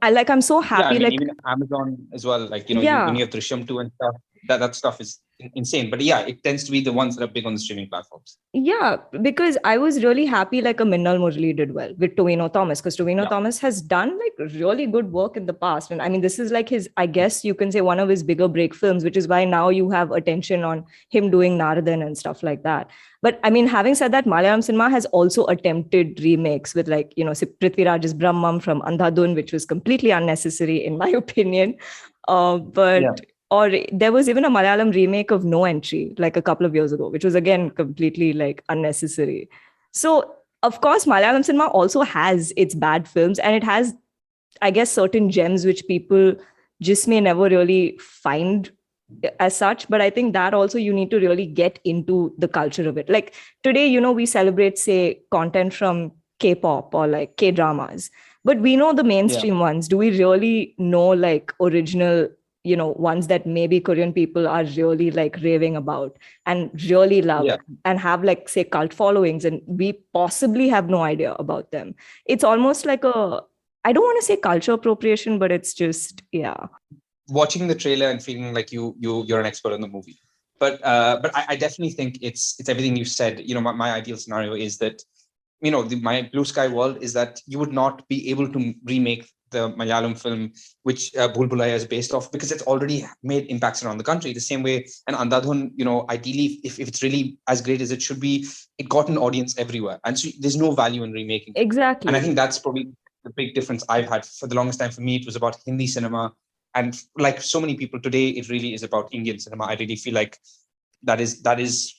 I'm so Yeah, I happy. mean, Like, even Amazon as well. Like, when yeah, you have Drishyam 2 and stuff, that stuff is insane. But yeah, it tends to be the ones that are big on the streaming platforms. yeah, because I was really happy like a Minnal Murali did well with Tovino Thomas, because Tovino Yeah. Thomas has done like really good work in the past. And I mean, this is like his, I guess you can say, one of his bigger break films, which is why now you have attention on him doing Naradan and stuff like that. But I mean, having said that, Malayalam cinema has also attempted remakes with like, Prithviraj's Brahmam from Andhadhun, which was completely unnecessary in my opinion. But or there was even a Malayalam remake of No Entry like a couple of years ago, which was again completely like unnecessary. So of course, Malayalam cinema also has its bad films, and it has, I guess, certain gems which people just may never really find as such. But I think that also you need to really get into the culture of it. Like today, we celebrate, say, content from K-pop or like K-dramas, but we know the mainstream ones. Do we really know like original, ones that maybe Korean people are really like raving about and really love and have like, say, cult followings, and we possibly have no idea about them? It's almost like I don't want to say culture appropriation, but it's just, yeah. Watching the trailer and feeling like you're an expert in the movie. But I definitely think it's everything you said. My ideal scenario is that, my blue sky world is that you would not be able to remake the Malayalam film, which Bhul Bhulaiya is based off, because it's already made impacts around the country. The same way, and Andhadhun, ideally, if it's really as great as it should be, it got an audience everywhere. And so there's no value in remaking. Exactly. And I think that's probably the big difference I've had. For the longest time, for me, it was about Hindi cinema. And like so many people today, it really is about Indian cinema. I really feel like that is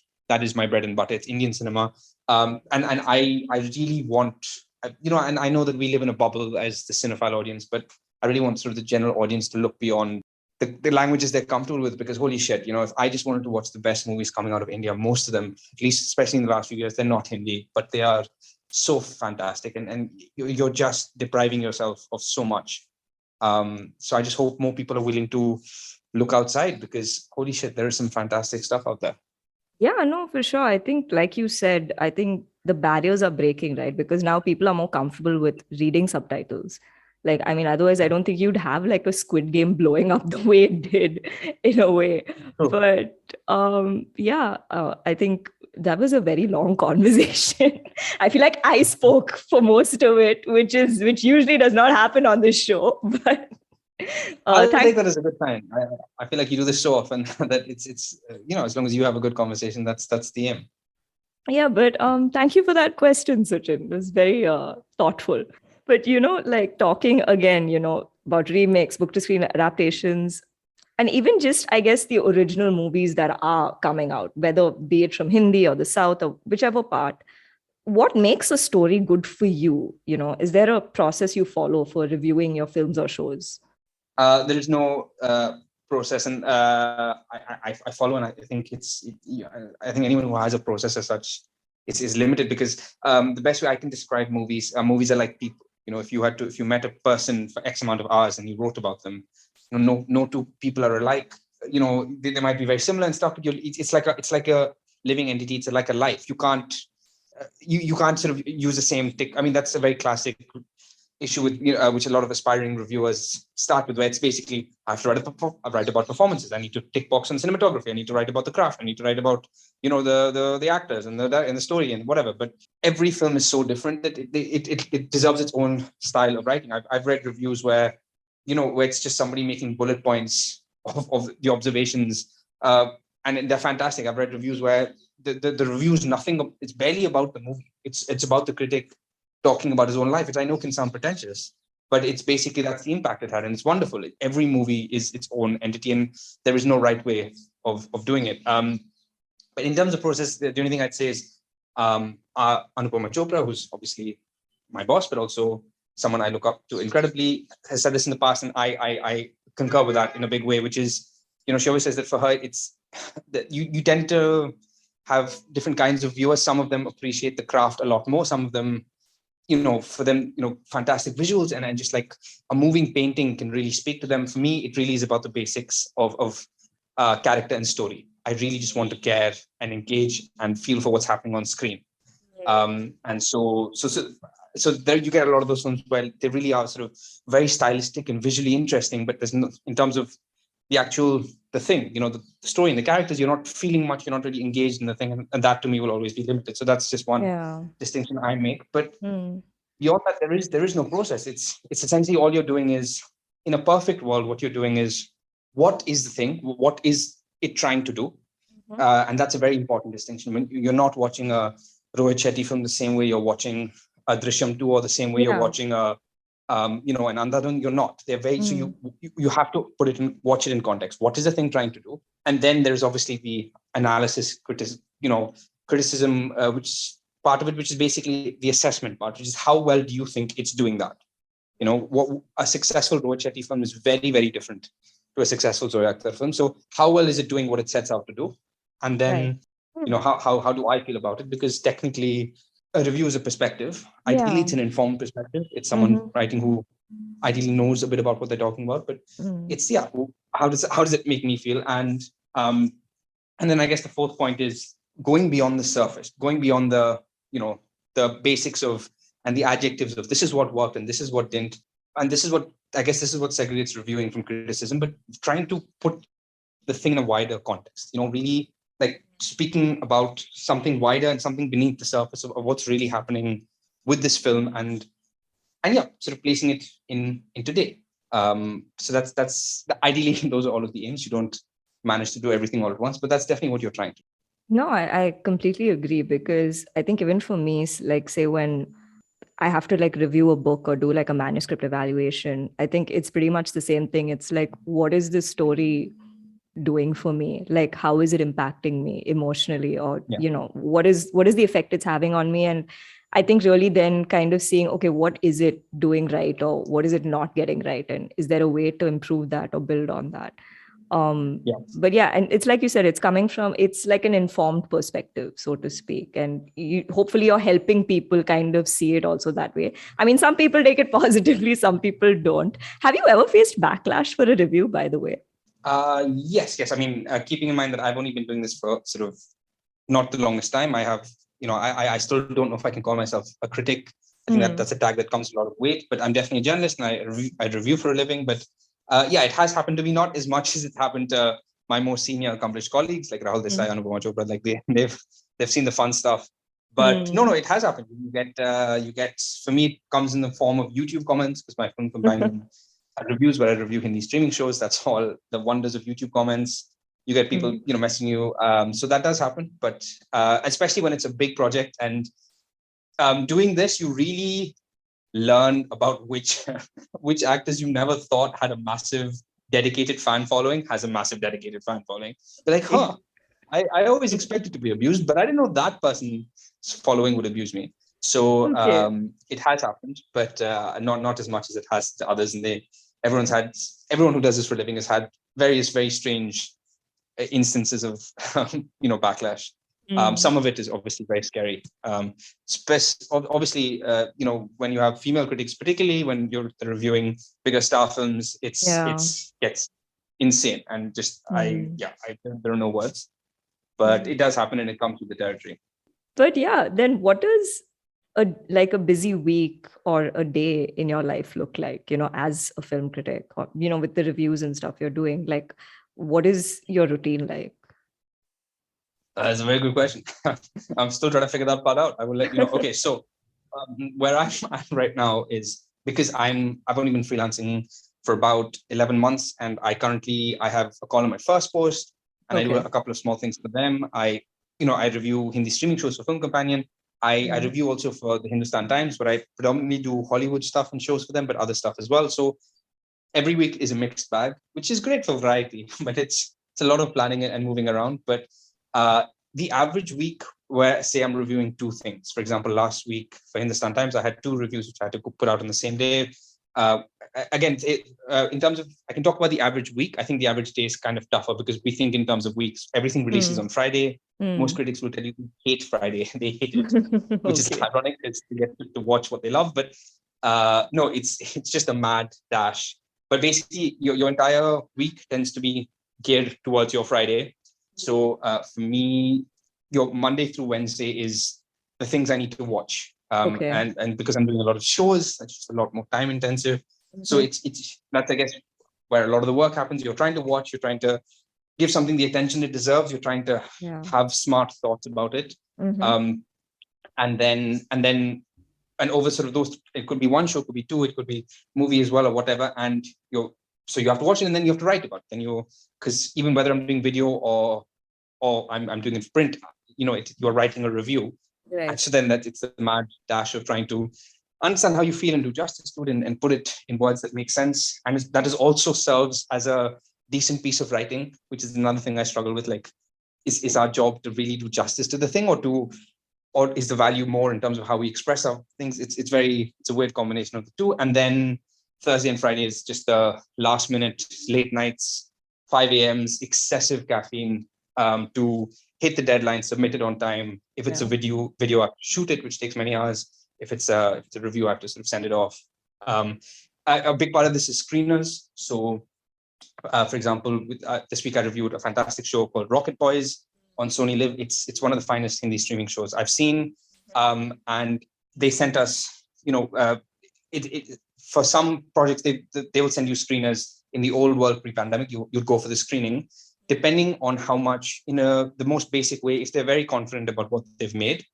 my bread and butter. It's Indian cinema. And I really want, and I know that we live in a bubble as the cinephile audience, but I really want sort of the general audience to look beyond the languages they're comfortable with, because holy shit, if I just wanted to watch the best movies coming out of India, most of them, at least especially in the last few years, they're not Hindi, but they are so fantastic. And you're just depriving yourself of so much. So I just hope more people are willing to look outside, because holy shit, there is some fantastic stuff out there. Yeah, no, for sure. I think, like you said, I think the barriers are breaking, right? Because now people are more comfortable with reading subtitles. Like, I mean, otherwise, I don't think you'd have like a Squid Game blowing up the way it did in a way. Oh. But I think that was a very long conversation. I feel like I spoke for most of it, which usually does not happen on this show. But I'll take that as a good sign. I feel like you do this so often that it's as long as you have a good conversation, that's the aim. Yeah, but thank you for that question, Suchin. It was very thoughtful. But like talking again, about remakes, book to screen adaptations, and even just, I guess, the original movies that are coming out, whether be it from Hindi or the South or whichever part. What makes a story good for you? Is there a process you follow for reviewing your films or shows? There is no process, and I follow, and I think I think anyone who has a process as such is limited, because the best way I can describe movies are like people. If you met a person for X amount of hours and you wrote about them, no two people are alike. They might be very similar and stuff, but it's like a living entity. It's like a life. You can't you can't sort of use the same tick. I mean, that's a very classic issue with which a lot of aspiring reviewers start with, where it's basically, I have to write about performances. I need to tick box on cinematography. I need to write about the craft. I need to write about the actors and the story and whatever. But every film is so different that it deserves its own style of writing. I've read reviews where it's just somebody making bullet points of the observations, and they're fantastic. I've read reviews where the reviews nothing. It's barely about the movie. It's about the critic talking about his own life, which I know can sound pretentious, but it's basically, that's the impact it had, and it's wonderful. Every movie is its own entity, and there is no right way of doing it. But in terms of process, the only thing I'd say is Anupama Chopra, who's obviously my boss, but also someone I look up to incredibly, has said this in the past, and I concur with that in a big way, which is, she always says that for her, it's that you tend to have different kinds of viewers. Some of them appreciate the craft a lot more. Some of them, for them, fantastic visuals and just like a moving painting can really speak to them. For me, it really is about the basics of character and story. I really just want to care and engage and feel for what's happening on screen. And so there you get a lot of those films where they really are sort of very stylistic and visually interesting, but there's no, in terms of the thing, the story and the characters, you're not feeling much, you're not really engaged in the thing, and that to me will always be limited. So that's just one distinction I make. But beyond that, there is no process. It's essentially all you're doing is, in a perfect world, what you're doing is, what is the thing? What is it trying to do? And that's a very important distinction. When you're not watching a Rohit Shetty film the same way you're watching a Drishyam 2, or the same way you're watching an Andhadhun, you're not. They're very so you have to watch it in context. What is the thing trying to do? And then there's obviously the analysis, criticism, which part of it, which is basically the assessment part, which is how well do you think it's doing that? What a successful Rohit Shetty film is very, very different to a successful Zoya Akhtar film. So how well is it doing what it sets out to do? And then, how do I feel about it? Because technically, a review is a perspective. Ideally, it's an informed perspective. It's someone writing who ideally knows a bit about what they're talking about. But it's how does it make me feel? And then I guess the fourth point is going beyond the surface, going beyond the basics of and the adjectives of this is what worked and this is what didn't, and this is what segregates reviewing from criticism. But trying to put the thing in a wider context. Really like speaking about something wider and something beneath the surface of what's really happening with this film, and sort of placing it in today. So that's ideally those are all of the aims. You don't manage to do everything all at once, but that's definitely what you're trying to do. No, I completely agree, because I think even for me, like say when I have to like review a book or do like a manuscript evaluation, I think it's pretty much the same thing. It's like, what is this story doing for me? Like, how is it impacting me emotionally? Or, what is the effect it's having on me? And I think really then kind of seeing, okay, what is it doing right? Or what is it not getting right? And is there a way to improve that or build on that? But and it's like you said, it's like an informed perspective, so to speak, and hopefully you're helping people kind of see it also that way. I mean, some people take it positively, some people don't. Have you ever faced backlash for a review, by the way? Yes. I mean, keeping in mind that I've only been doing this for sort of not the longest time, I have, I still don't know if I can call myself a critic. I think that's a tag that comes with a lot of weight, but I'm definitely a journalist and I review for a living. But it has happened to me, not as much as it happened to my more senior accomplished colleagues like Rahul, Desai, Anupama, Chopra. Like they've seen the fun stuff. But no, it has happened. You get, for me, it comes in the form of YouTube comments, because my film companion reviews where I review Hindi streaming shows. That's all the wonders of YouTube comments. You get people, messaging you. So that does happen. But especially when it's a big project, and doing this, you really learn about which actors you never thought had a massive dedicated fan following has a massive dedicated fan following. They're like, I always expected to be abused, but I didn't know that person's following would abuse me. So it has happened, but not as much as it has to others. And everyone who does this for a living has had various very strange instances of backlash. Some of it is obviously very scary. Obviously, when you have female critics, particularly when you're reviewing bigger star films, it gets insane. And just there are no words, but it does happen, and it comes with the territory. But then what does a busy week or a day in your life look like? As a film critic, or with the reviews and stuff you're doing, like what is your routine like? That's a very good question. I'm still trying to figure that part out. I will let you know. Okay, so where I'm at right now is, because I've only been freelancing for about 11 months, and I have a column at Firstpost, and I do a couple of small things for them. I review Hindi streaming shows for Film Companion. I review also for the Hindustan Times, but I predominantly do Hollywood stuff and shows for them, but other stuff as well. So every week is a mixed bag, which is great for variety, but it's a lot of planning and moving around. But the average week where, say, I'm reviewing two things. For example, last week for Hindustan Times, I had two reviews which I had to put out on the same day. Again, in terms of, I can talk about the average week. I think the average day is kind of tougher, because we think in terms of weeks. Everything releases on Friday. Most critics will tell you they hate Friday. They hate it, which is ironic, because they get to watch what they love. But no, it's just a mad dash. But basically, your entire week tends to be geared towards your Friday. So for me, your Monday through Wednesday is the things I need to watch. And because I'm doing a lot of shows, that's just a lot more time intensive. So it's that's, I guess, where a lot of the work happens. You're trying to watch, you're trying to give something the attention it deserves, you're trying to have smart thoughts about it. And over sort of those, it could be one show, it could be two, it could be movie as well, or whatever. And so you have to watch it, and then you have to write about it. Then because even whether I'm doing video or I'm doing it print, you're writing a review. Right. And so then it's the mad dash of trying to understand how you feel and do justice to it and put it in words that make sense. And that is also serves as a decent piece of writing, which is another thing I struggle with. Like, is our job to really do justice to the thing, or is the value more in terms of how we express our things? It's a weird combination of the two. And then Thursday and Friday is just the last minute, late nights, 5 a.m.s, excessive caffeine to hit the deadline, submit it on time. If it's a video, I have to shoot it, which takes many hours. If it's a review, I have to sort of send it off. A big part of this is screeners. So, for example, this week I reviewed a fantastic show called Rocket Boys on Sony Live. It's one of the finest Hindi streaming shows I've seen. And they sent us, for some projects, they will send you screeners. In the old world pre-pandemic, you'd go for the screening, depending on how much, in the most basic way. If they're very confident about what they've made,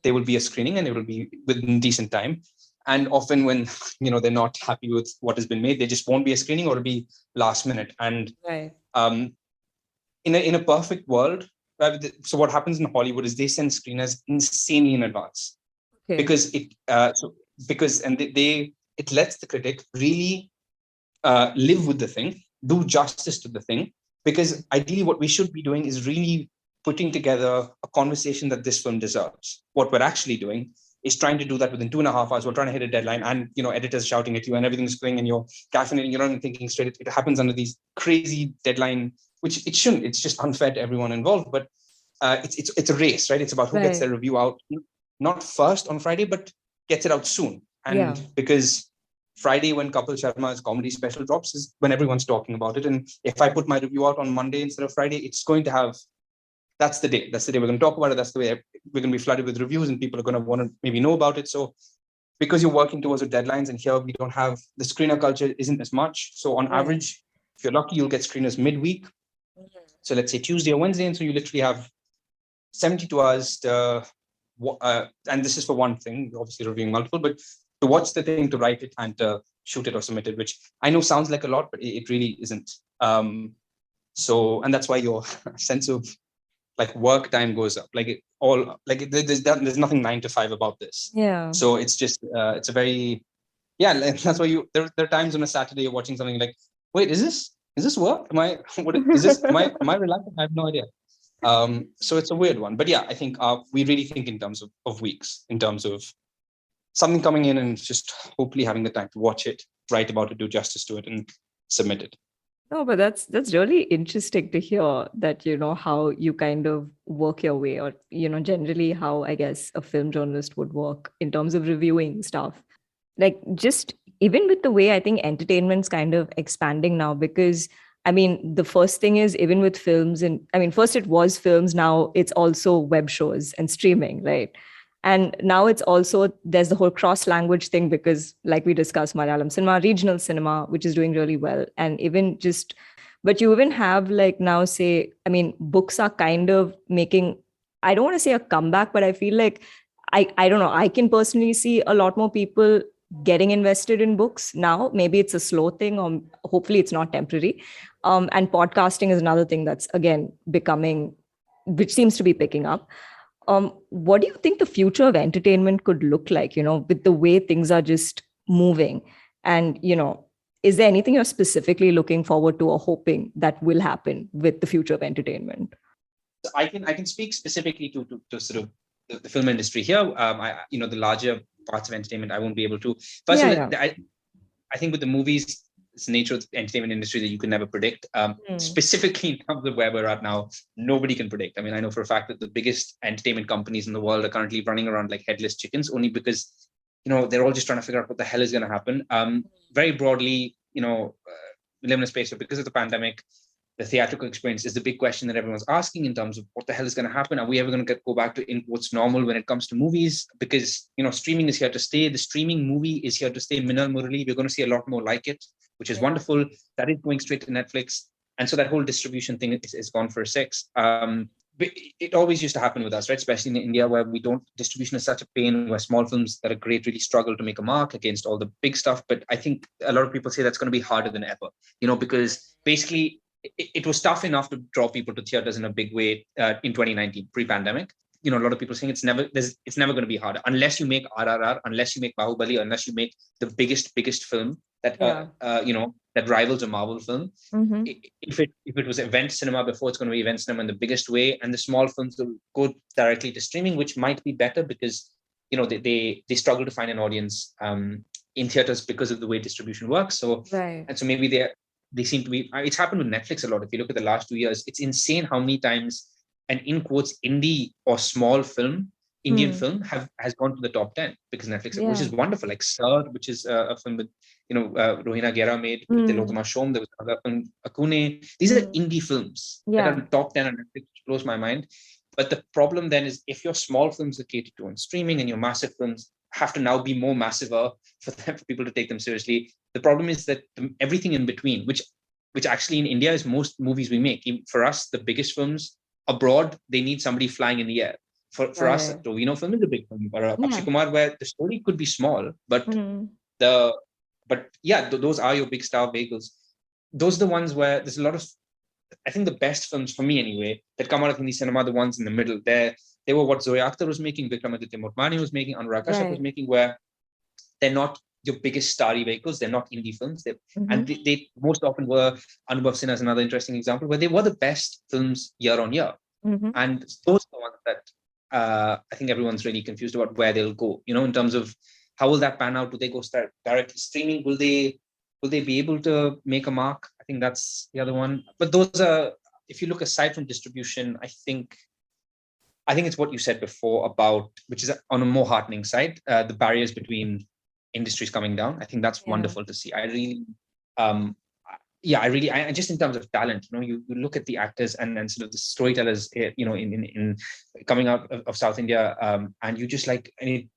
there will be a screening and it will be within decent time. And often when, they're not happy with what has been made, they just won't be a screening, or it'll be last minute. And in a perfect world, so what happens in Hollywood is they send screeners insanely in advance, because it lets the critic really live with the thing, do justice to the thing. Because ideally what we should be doing is really putting together a conversation that this film deserves. What we're actually doing is trying to do that within 2.5 hours. We're trying to hit a deadline, and editors shouting at you and everything's going, and you're caffeinating, you're not even thinking straight. It happens under these crazy deadline, which it shouldn't. It's just unfair to everyone involved. But it's a race, right? It's about who gets their review out, not first on Friday, but gets it out soon. And because Friday, when Kapil Sharma's comedy special drops, is when everyone's talking about it. And if I put my review out on Monday instead of Friday, it's going to have, that's the day we're going to talk about it. That's the way we're going to be flooded with reviews, and people are going to want to maybe know about it. So because you're working towards the deadlines, and here we don't have, the screener culture isn't as much. So on average, if you're lucky, you'll get screeners midweek. So let's say Tuesday or Wednesday. And so you literally have 72 hours to, and this is for one thing, obviously reviewing multiple, but to watch the thing, to write it, and to shoot it or submit it, which I know sounds like a lot, but it really isn't. And that's why your sense of like work time goes up. There's nothing 9 to 5 about this. Yeah. So it's just it's a very that's why there are times on a Saturday you're watching something like, wait, is this work? Am I relaxing? I have no idea. So it's a weird one, but I think we really think in terms of weeks, in terms of something coming in and just hopefully having the time to watch it, write about it, do justice to it, and submit it. No, but that's really interesting to hear that, how you kind of work your way, or, generally how, I guess, a film journalist would work in terms of reviewing stuff. Like, just even with the way I think entertainment's kind of expanding now, because I mean, the first thing is, even with films, and I mean, first it was films, now it's also web shows and streaming, right? And now it's also, there's the whole cross-language thing, because like we discussed, Malayalam cinema, regional cinema, which is doing really well. And even but you even have like now, say, I mean, books are kind of making, I don't want to say a comeback, but I feel like, I don't know, I can personally see a lot more people getting invested in books now. Maybe it's a slow thing, or hopefully it's not temporary. And podcasting is another thing that's, again, becoming, which seems to be picking up. What do you think the future of entertainment could look like, with the way things are just moving? And, is there anything you're specifically looking forward to or hoping that will happen with the future of entertainment? I can speak specifically to sort of the film industry here. The larger parts of entertainment, I won't be able to. First of all, I think with the movies, it's the nature of the entertainment industry that you can never predict. Specifically in terms of where we're at now, nobody can predict. I mean, I know for a fact that the biggest entertainment companies in the world are currently running around like headless chickens, only because, they're all just trying to figure out what the hell is going to happen. Very broadly, we live in a space where, because of the pandemic, the theatrical experience is the big question that everyone's asking in terms of what the hell is going to happen. Are we ever going to go back to in quotes normal when it comes to movies? Because, streaming is here to stay. The streaming movie is here to stay. Minnal, Murali, we're going to see a lot more like it, which is wonderful. That is going straight to Netflix. And so that whole distribution thing is gone for a six. But it always used to happen with us, right? Especially in India, where distribution is such a pain, where small films that are great really struggle to make a mark against all the big stuff. But I think a lot of people say that's going to be harder than ever, because basically it was tough enough to draw people to theaters in a big way in 2019, pre-pandemic. A lot of people saying it's never going to be harder unless you make RRR, unless you make Bahubali, unless you make the biggest film that that rivals a Marvel film. Mm-hmm. If it was event cinema before, it's going to be event cinema in the biggest way, and the small films will go directly to streaming, which might be better because they struggle to find an audience in theaters because of the way distribution works. So and so maybe they seem to be. It's happened with Netflix a lot. If you look at the last 2 years, it's insane how many times an in quotes indie or small film, Indian film has gone to the top 10 because Netflix, which is wonderful. Like Sir, which is a film with Rohina Gera made, Tilotama Shom. There was another film, Akune. These are indie films that are top 10 on Netflix, which blows my mind. But the problem then is if your small films are catered to on streaming and your massive films have to now be more massive for people to take them seriously. The problem is that everything in between, which actually in India is most movies we make. For us, the biggest films abroad, they need somebody flying in the air. For us, the Tovino film is a big film, or Akshay Kumar, where the story could be small, but those are your big star vehicles. Those are the ones where there's a lot of, I think the best films for me anyway, that come out of Hindi cinema, the ones in the middle. They were what Zoya Akhtar was making, Vikramaditya Motwani was making, Anurag Kashyap was making, where they're not your biggest starry vehicles. They're not indie films. And they most often were. Anubhav Sinha is another interesting example, where they were the best films year on year. And those are the ones that I think everyone's really confused about where they'll go, in terms of how will that pan out? Do they go start directly streaming? Will they be able to make a mark? I think that's the other one. But those are, if you look aside from distribution, I think it's what you said before about, which is on a more heartening side, the barriers between industries coming down. I think that's wonderful to see. I really, I just in terms of talent, you look at the actors and sort of the storytellers, in coming out of South India, and you just like, and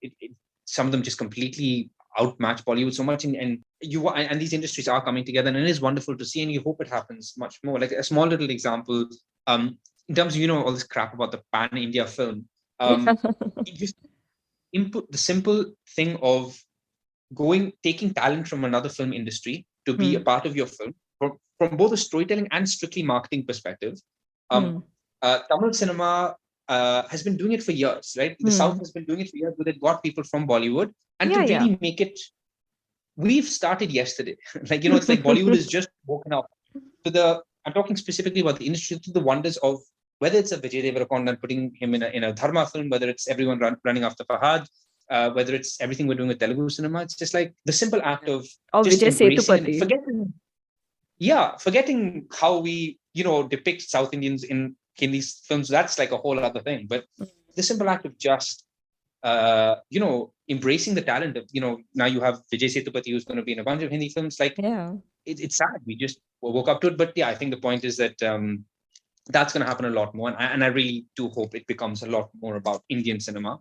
some of them just completely outmatch Bollywood so much, and these industries are coming together, and it is wonderful to see, and you hope it happens much more. Like a small little example, in terms of all this crap about the pan-India film, just input the simple thing of taking talent from another film industry to be a part of your film from both a storytelling and strictly marketing perspective. Tamil cinema has been doing it for years, right? The South has been doing it for years, but it got people from Bollywood, and to really make it, we've started yesterday. Like, it's like Bollywood is just woken up to I'm talking specifically about the industry, to the wonders of whether it's a Vijay Deverakonda and putting him in a Dharma film, whether it's everyone running after Fahad, whether it's everything we're doing with Telugu cinema. It's just like the simple act of just embracing and forgetting how we, depict South Indians in these films. That's like a whole other thing. But the simple act of just, embracing the talent of, now you have Vijay Sethupathi, who's going to be in a bunch of Hindi films. Like, it's sad. We just woke up to it. But yeah, I think the point is that that's going to happen a lot more. And I really do hope it becomes a lot more about Indian cinema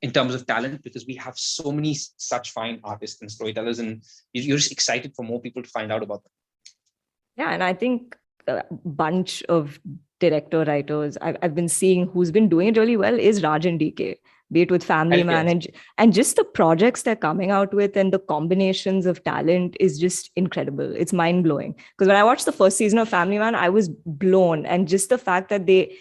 in terms of talent, because we have so many such fine artists and storytellers, and you're just excited for more people to find out about them. Yeah, and I think a bunch of director writers I've been seeing who's been doing it really well is Rajan DK, be it with Family Man, and just the projects they're coming out with, and the combinations of talent is just incredible. It's mind blowing, because when I watched the first season of Family Man, I was blown, and just the fact that they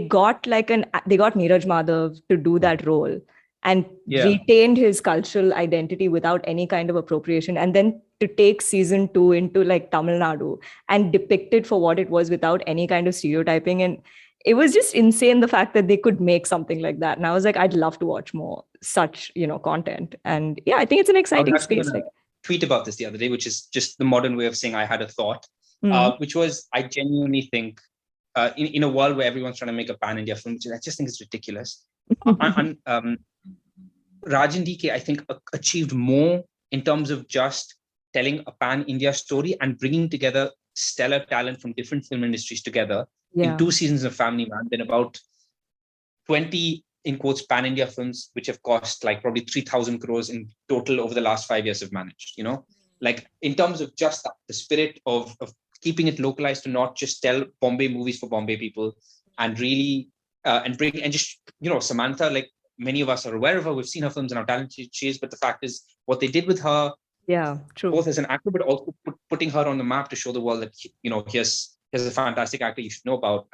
got Neeraj Madhav to do that role and retained his cultural identity without any kind of appropriation, and then to take season 2 into like Tamil Nadu and depict it for what it was without any kind of stereotyping. And it was just insane, the fact that they could make something like that. And I was like, I'd love to watch more such, content. And yeah, I think it's an exciting space. Tweet about this the other day, which is just the modern way of saying I had a thought, which was, I genuinely think in a world where everyone's trying to make a pan-India film, which I just think is ridiculous. Rajan DK, I think, achieved more in terms of just telling a pan-India story and bringing together stellar talent from different film industries together in Yeah. 2 seasons of Family Man than about 20 in quotes pan-India films, which have cost like probably 3,000 crores in total over the last 5 years have managed, like in terms of just the spirit of keeping it localized to not just tell Bombay movies for Bombay people and really and bring and just Samantha, like many of us are aware of her, we've seen her films and how talented she is, but the fact is what they did with her, true, both as an actor but also putting her on the map to show the world that here's a fantastic actor you should know about.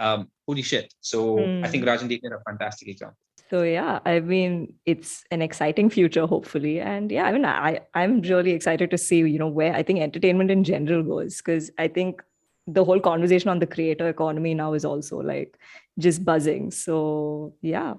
Holy shit. So I think Rajan did a fantastic example. So yeah, I mean, it's an exciting future, hopefully. And yeah, I mean, I'm really excited to see, where I think entertainment in general goes, because I think the whole conversation on the creator economy now is also like just buzzing. So yeah.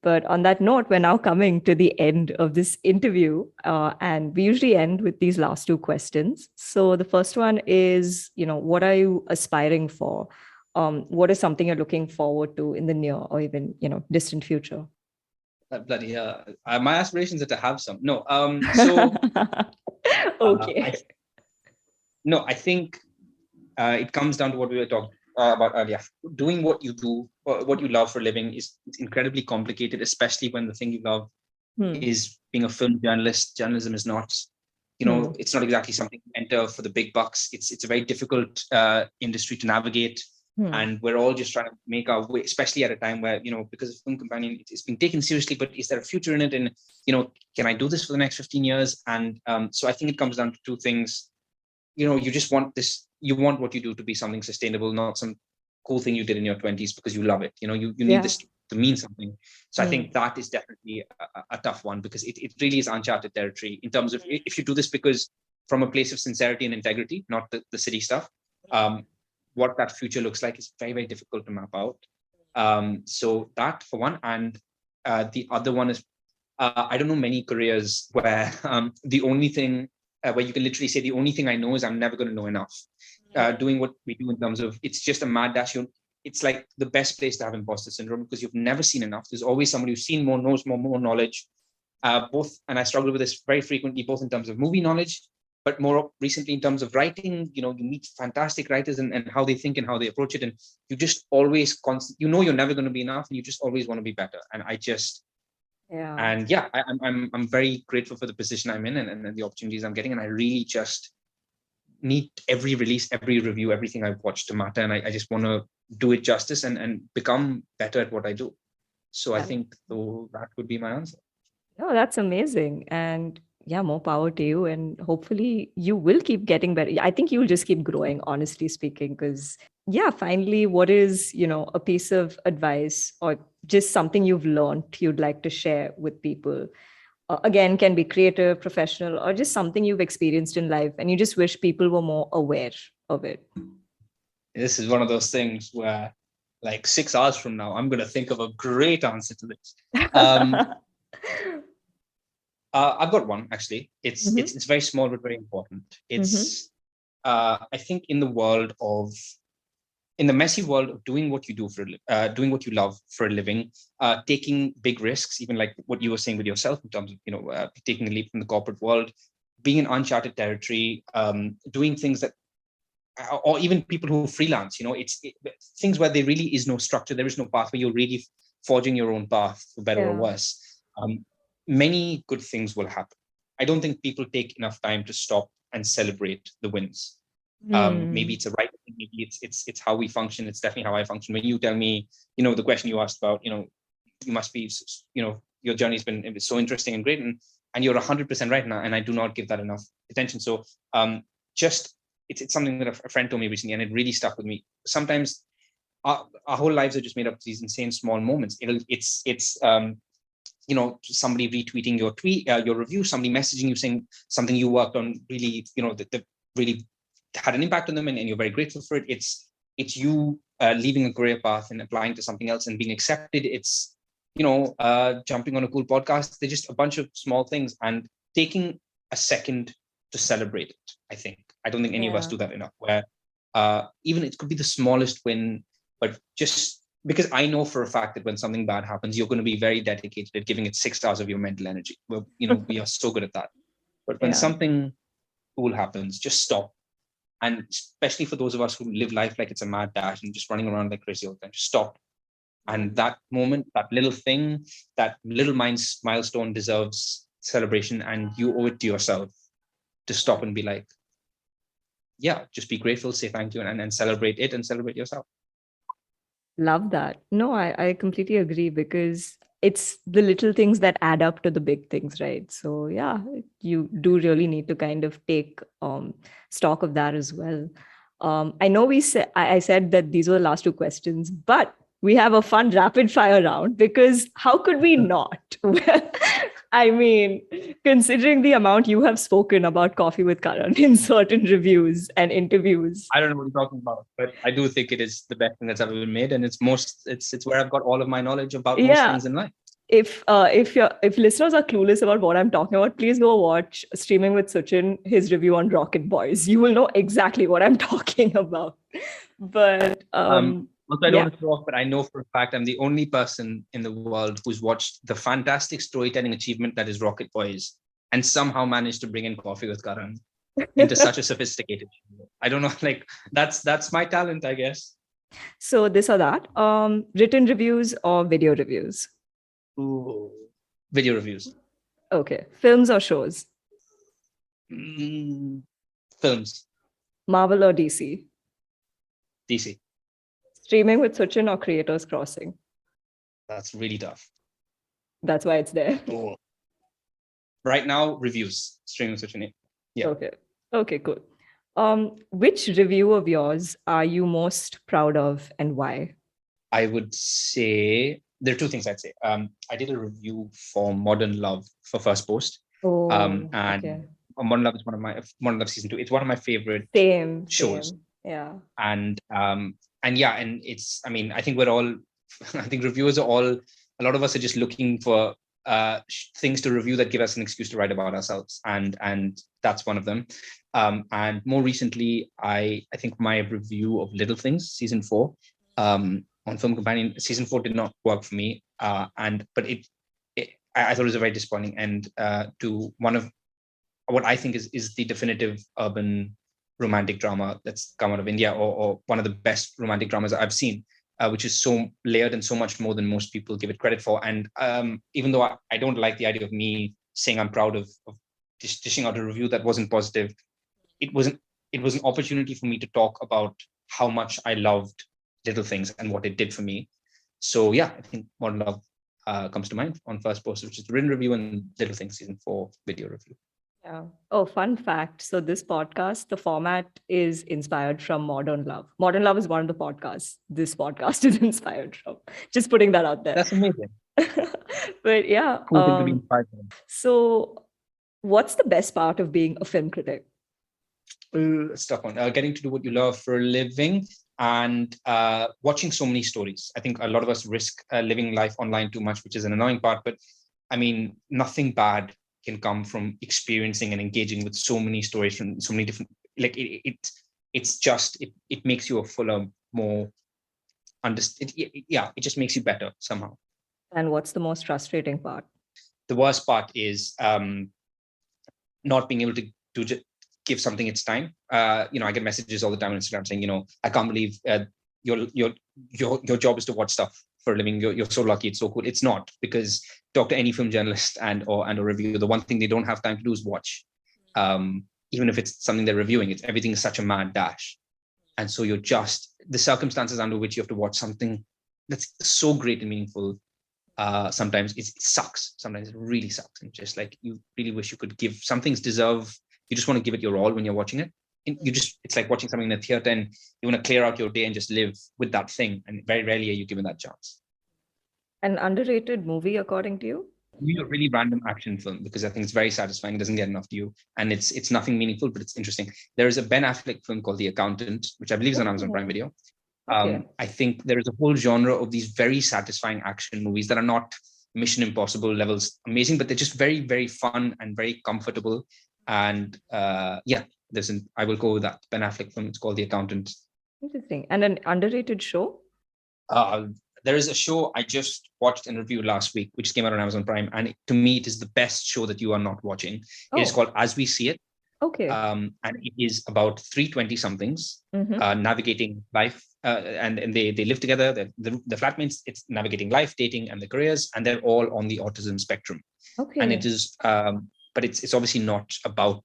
But on that note, we're now coming to the end of this interview. And we usually end with these last 2 questions. So the first one is, what are you aspiring for? What is something you're looking forward to in the near or even, distant future? Bloody my aspirations are to have some. No. So okay. I think it comes down to what we were talking about earlier. Doing what you do, what you love for a living is incredibly complicated, especially when the thing you love is being a film journalist. Journalism is not, it's not exactly something you enter for the big bucks. It's a very difficult industry to navigate. And we're all just trying to make our way, especially at a time where, because of Film Companion, it's being taken seriously, but is there a future in it? And, can I do this for the next 15 years? And so I think it comes down to 2 things. You just want this, you want what you do to be something sustainable, not some cool thing you did in your 20s because you love it. You need this to mean something. So I think that is definitely a tough one, because it really is uncharted territory in terms of if you do this because from a place of sincerity and integrity, not the city stuff. What that future looks like is very, very difficult to map out. So that for one. And the other one is, I don't know many careers where the only thing, where you can literally say the only thing I know is I'm never going to know enough. Doing what we do in terms of, it's just a mad dash. It's like the best place to have imposter syndrome, because you've never seen enough. There's always somebody who's seen more, knows more knowledge. Both, and I struggle with this very frequently, both in terms of movie knowledge, but more recently in terms of writing. You meet fantastic writers and how they think and how they approach it, and you just always you're never going to be enough, and you just always want to be better. And I'm very grateful for the position I'm in and the opportunities I'm getting, and I really just need every release, every review, everything I've watched to matter, and I just want to do it justice and become better at what I do. So I think that would be my answer. Oh, that's amazing. And yeah, more power to you. And hopefully you will keep getting better. I think you'll just keep growing, honestly speaking, because finally, what is, a piece of advice or just something you've learned you'd like to share with people? Again, can be creative, professional, or just something you've experienced in life and you just wish people were more aware of it. This is one of those things where like 6 hours from now, I'm going to think of a great answer to this. I've got one, actually. It's very small, but very important. It's, I think in the messy world of doing what you do doing what you love for a living, taking big risks, even like what you were saying with yourself in terms of, taking a leap from the corporate world, being in uncharted territory, doing things that, or even people who freelance, things where there really is no structure, there is no path, where you're really forging your own path, for better or worse. Many good things will happen. I don't think people take enough time to stop and celebrate the wins. Maybe it's a right thing, maybe it's how we function. It's definitely how I function. When you tell me, the question you asked about, you must be, your journey's been so interesting and great, and you're 100% right now, and I do not give that enough attention. So it's something that a friend told me recently, and it really stuck with me. Sometimes our whole lives are just made up of these insane small moments. It's somebody retweeting your tweet, your review, somebody messaging you saying something you worked on really, that really had an impact on them, and you're very grateful for it. It's you leaving a career path and applying to something else and being accepted. It's, jumping on a cool podcast. They're just a bunch of small things, and taking a second to celebrate it. I don't think any of us do that enough, where even it could be the smallest win, but just because I know for a fact that when something bad happens, you're going to be very dedicated at giving it 6 hours of your mental energy. We are so good at that. But when something cool happens, just stop And especially for those of us who live life like it's a mad dash and just running around like crazy all the time, just stop. And that moment, that little thing, that little milestone deserves celebration, and you owe it to yourself to stop and be like, yeah, just be grateful, say thank you, and celebrate it and celebrate yourself. Love that. No, I completely agree, because it's the little things that add up to the big things, right? So yeah, you do really need to kind of take stock of that as well. I know I said that these were the last two questions, but we have a fun rapid fire round, because how could we not? Well, I mean, considering the amount you have spoken about Coffee with Karan in certain reviews and interviews. I don't know what you're talking about, but I do think it is the best thing that's ever been made, and it's where I've got all of my knowledge about most things in life. If listeners are clueless about what I'm talking about, please go watch Streaming with Suchin, his review on Rocket Boys. You will know exactly what I'm talking about. But also, I don't want to throw off, but I know for a fact I'm the only person in the world who's watched the fantastic storytelling achievement that is Rocket Boys and somehow managed to bring in Coffee with Karan into such a sophisticated show. I don't know, like that's my talent, I guess. So this or that, written reviews or video reviews? Ooh, video reviews. Okay. Films or shows? Films. Marvel or DC? DC. Streaming with Suchin or Creators Crossing? That's really tough. That's why it's there. Oh. Right now, reviews. Streaming with Suchin. Yeah. Okay, cool. Which review of yours are you most proud of, and why? I would say there are two things I'd say. I did a review for Modern Love for Firstpost. And Modern Love is Modern Love season 2. It's one of my favorite shows. Same. Yeah. And it's, I mean, I think reviewers are all, a lot of us are just looking for things to review that give us an excuse to write about ourselves. And that's one of them. And more recently, I think my review of Little Things, season 4, on Film Companion, season 4 did not work for me. But I thought it was a very disappointing end to one of what I think is the definitive urban romantic drama that's come out of India, or one of the best romantic dramas I've seen, which is so layered and so much more than most people give it credit for. And even though I don't like the idea of me saying I'm proud of dishing out a review that wasn't positive, it was an opportunity for me to talk about how much I loved Little Things and what it did for me. So yeah, I think Modern Love comes to mind on Firstpost, which is the written review, and Little Things season 4 video review. Yeah. Oh, fun fact. So this podcast, the format is inspired from Modern Love. Modern Love is one of the podcasts this podcast is inspired from. Just putting that out there. That's amazing. But yeah. Cool thing to be inspired from. So what's the best part of being a film critic? Stuff on getting to do what you love for a living, and watching so many stories. I think a lot of us risk living life online too much, which is an annoying part. But I mean, nothing bad can come from experiencing and engaging with so many stories from so many different, like it makes you a fuller, more it just makes you better somehow. And what's the most frustrating part? The worst part is not being able to give something its time. I get messages all the time on Instagram saying, I can't believe your job is to watch stuff for a living. You're so lucky. It's so cool. It's not, because talk to any film journalist and a reviewer. The one thing they don't have time to do is watch. Even if it's something they're reviewing, everything is such a mad dash. And so the circumstances under which you have to watch something that's so great and meaningful, sometimes it sucks. Sometimes it really sucks. And just like, you really wish you could give, some things deserve, you just want to give it your all when you're watching it. It's like watching something in a theater, and you want to clear out your day and just live with that thing. And very rarely are you given that chance. An underrated movie, according to you? A really random action film, because I think it's very satisfying. It doesn't get enough to you, and it's nothing meaningful, but it's interesting. There is a Ben Affleck film called The Accountant, which I believe is on Amazon Prime Video. Okay. I think there is a whole genre of these very satisfying action movies that are not Mission Impossible levels amazing, but they're just very, very fun and very comfortable. And I will go with that Ben Affleck film. It's called The Accountant. Interesting. And an underrated show? There is a show I just watched and reviewed last week, which came out on Amazon Prime. And to me, it is the best show that you are not watching. It is called As We See It. Okay. And it is about three 20-somethings navigating life, and they live together. The flatmates, it's navigating life, dating, and their careers, and they're all on the autism spectrum. Okay. And it is, but it's obviously not about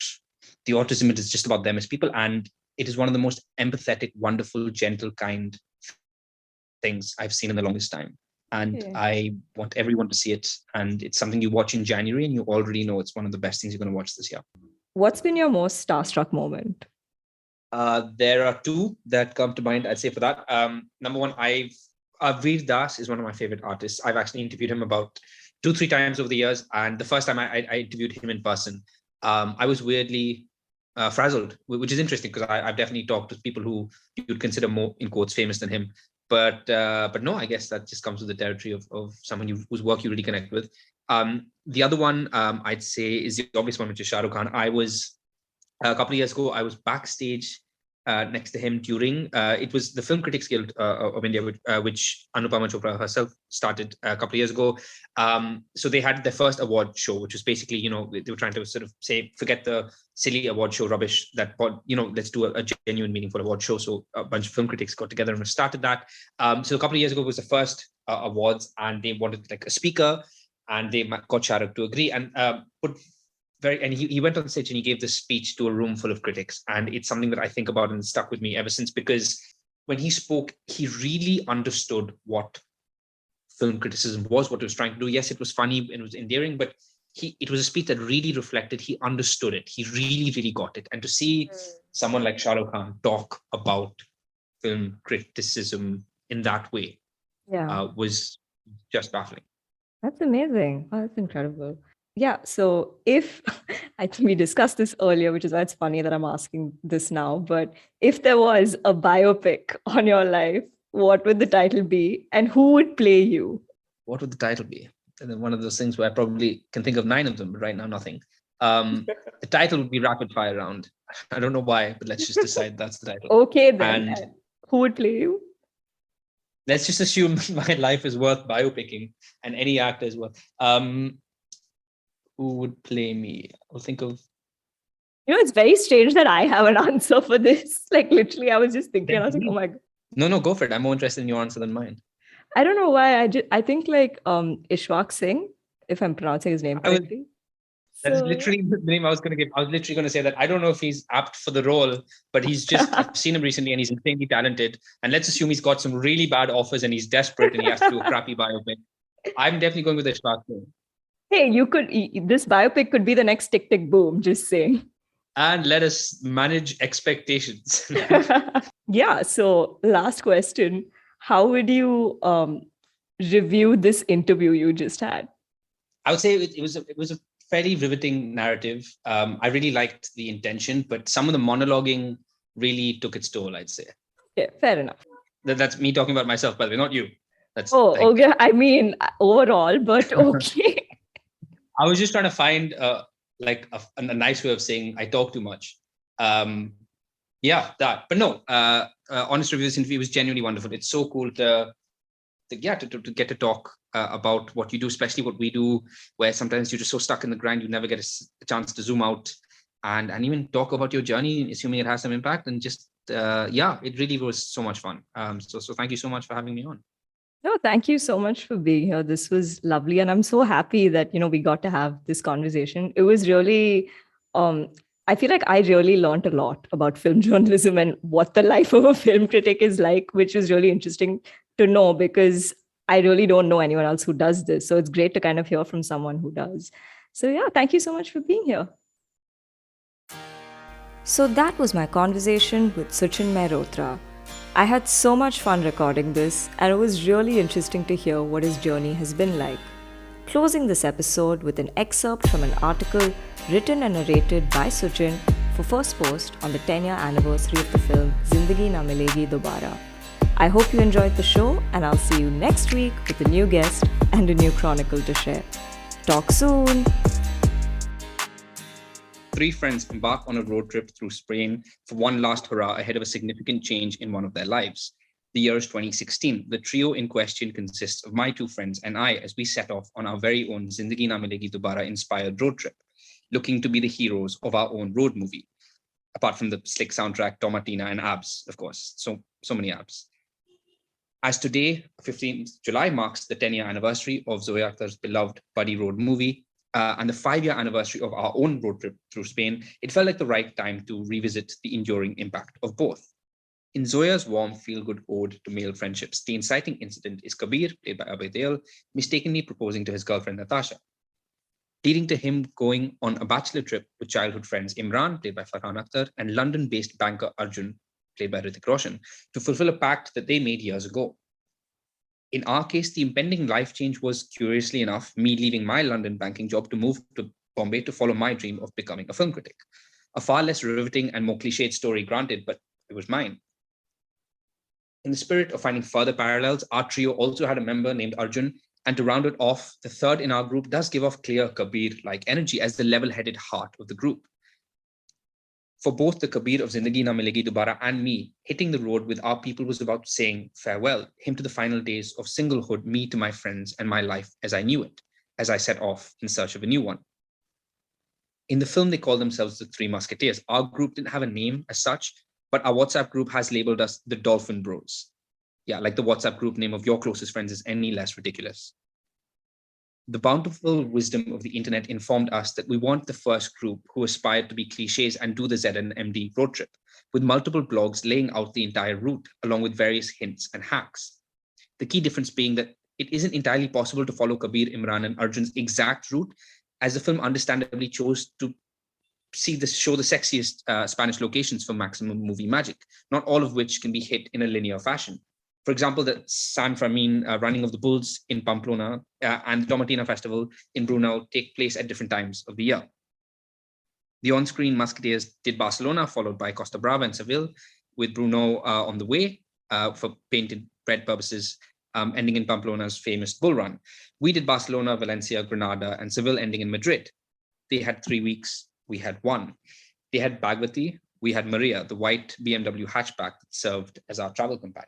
the autism. It is just about them as people, and it is one of the most empathetic, wonderful, gentle, kind things I've seen in the longest time. And I want everyone to see it. And it's something you watch in January, and you already know it's one of the best things you're going to watch this year. What's been your most starstruck moment? There are two that come to mind, I'd say, for that. Number one, Veer Das is one of my favorite artists. I've actually interviewed him about 2-3 times over the years. And the first time I interviewed him in person, I was weirdly frazzled, which is interesting because I've definitely talked to people who you would consider more, in quotes, famous than him. But no, I guess that just comes with the territory of someone whose work you really connect with. The other one I'd say is the obvious one, which is Shah Rukh Khan. I was a couple of years ago, I was backstage next to him during it was the Film Critics Guild of India, which Anupama Chopra herself started a couple of years ago. So they had their first award show, which was basically, they were trying to sort of say, forget the silly award show rubbish, that let's do a genuine, meaningful award show. So a bunch of film critics got together and started that. So a couple of years ago was the first awards, and they wanted like a speaker, and they got Shah Rukh to agree and he went on stage and he gave this speech to a room full of critics. And it's something that I think about and stuck with me ever since, because when he spoke, he really understood what film criticism was, what it was trying to do. Yes, it was funny and it was endearing, but it was a speech that really reflected, he understood it. He really, really got it. And to see someone like Shah Rukh Khan talk about film criticism in that way was just baffling. That's amazing. Oh, that's incredible. Yeah. So if I think we discussed this earlier, which is why it's funny that I'm asking this now, but if there was a biopic on your life, what would the title be and who would play you? What would the title be? And then one of those things where I probably can think of 9 of them, but right now nothing. The title would be Rapid Fire Round. I don't know why, but let's just decide that's the title. Okay, then. And who would play you? Let's just assume my life is worth biopicking and any actor is worth. Who would play me? I'll think of. It's very strange that I have an answer for this. Like literally, I was just thinking, I was like, oh my God. No, go for it. I'm more interested in your answer than mine. I don't know why. I think like Ishwak Singh, if I'm pronouncing his name correctly. That's literally the name I was going to give. I was literally going to say that I don't know if he's apt for the role, but he's just, I've seen him recently and he's insanely talented. And let's assume he's got some really bad offers and he's desperate and he has to do a crappy biopic. I'm definitely going with Ishwak Singh. Hey, this biopic could be the next Tick Tick Boom, just saying. And let us manage expectations. Yeah. So last question. How would you review this interview you just had? I would say it was a fairly riveting narrative. I really liked the intention, but some of the monologuing really took its toll, I'd say. Yeah, fair enough. That's me talking about myself, by the way, not you. Okay. I mean, overall, but okay. I was just trying to find a nice way of saying I talk too much. That. But no, honest review, this interview was genuinely wonderful. It's so cool to get to talk about what you do, especially what we do, where sometimes you're just so stuck in the grind, you never get a chance to zoom out and even talk about your journey, assuming it has some impact. And just, it really was so much fun. So thank you so much for having me on. No, thank you so much for being here. This was lovely. And I'm so happy that, we got to have this conversation. It was really, I feel like I really learned a lot about film journalism and what the life of a film critic is like, which is really interesting to know because I really don't know anyone else who does this. So it's great to kind of hear from someone who does. So yeah, thank you so much for being here. So that was my conversation with Suchin Mehrotra. I had so much fun recording this, and it was really interesting to hear what his journey has been like. Closing this episode with an excerpt from an article written and narrated by Suchin for Firstpost on the 10-year anniversary of the film Zindagi Na Milegi Dobara. I hope you enjoyed the show, and I'll see you next week with a new guest and a new chronicle to share. Talk soon! 3 friends embark on a road trip through Spain for one last hurrah ahead of a significant change in one of their lives. The year is 2016. The trio in question consists of my 2 friends and I as we set off on our very own Zindagi Na Milegi Dobara inspired road trip. looking to be the heroes of our own road movie. Apart from the slick soundtrack, Tomatina, and abs, of course. So many abs. As today, 15th July, marks the 10-year anniversary of Zoe Akhtar's beloved buddy road movie and the 5-year anniversary of our own road trip through Spain, it felt like the right time to revisit the enduring impact of both. In Zoya's warm, feel-good ode to male friendships, the inciting incident is Kabir, played by Abhay Deol, mistakenly proposing to his girlfriend Natasha, leading to him going on a bachelor trip with childhood friends Imran, played by Farhan Akhtar, and London-based banker Arjun, played by Hrithik Roshan, to fulfill a pact that they made years ago. In our case, the impending life change was, curiously enough, me leaving my London banking job to move to Bombay to follow my dream of becoming a film critic. A far less riveting and more cliched story, granted, but it was mine. In the spirit of finding further parallels, our trio also had a member named Arjun, and to round it off, the third in our group does give off clear Kabir-like energy as the level-headed heart of the group. For both the Kabir of Zindagi Na Milegi Dobara and me, hitting the road with our people was about saying farewell, him to the final days of singlehood, me to my friends and my life as I knew it, as I set off in search of a new one. In the film, they call themselves the Three Musketeers. Our group didn't have a name as such, but our WhatsApp group has labeled us the Dolphin Bros. Yeah, like the WhatsApp group name of your closest friends is any less ridiculous. The bountiful wisdom of the internet informed us that we weren't the first group who aspired to be cliches and do the ZNMD road trip, with multiple blogs laying out the entire route, along with various hints and hacks. The key difference being that it isn't entirely possible to follow Kabir, Imran, and Arjun's exact route, as the film understandably chose to show the sexiest Spanish locations for maximum movie magic, not all of which can be hit in a linear fashion. For example, the San Fermin running of the bulls in Pamplona and the Tomatina festival in Brunel take place at different times of the year. The on-screen Musketeers did Barcelona, followed by Costa Brava and Seville, with Brno on the way for painted bread purposes, ending in Pamplona's famous bull run. We did Barcelona, Valencia, Granada, and Seville, ending in Madrid. They had 3 weeks, we had 1. They had Bhagwati, we had Maria, the white BMW hatchback that served as our travel companion.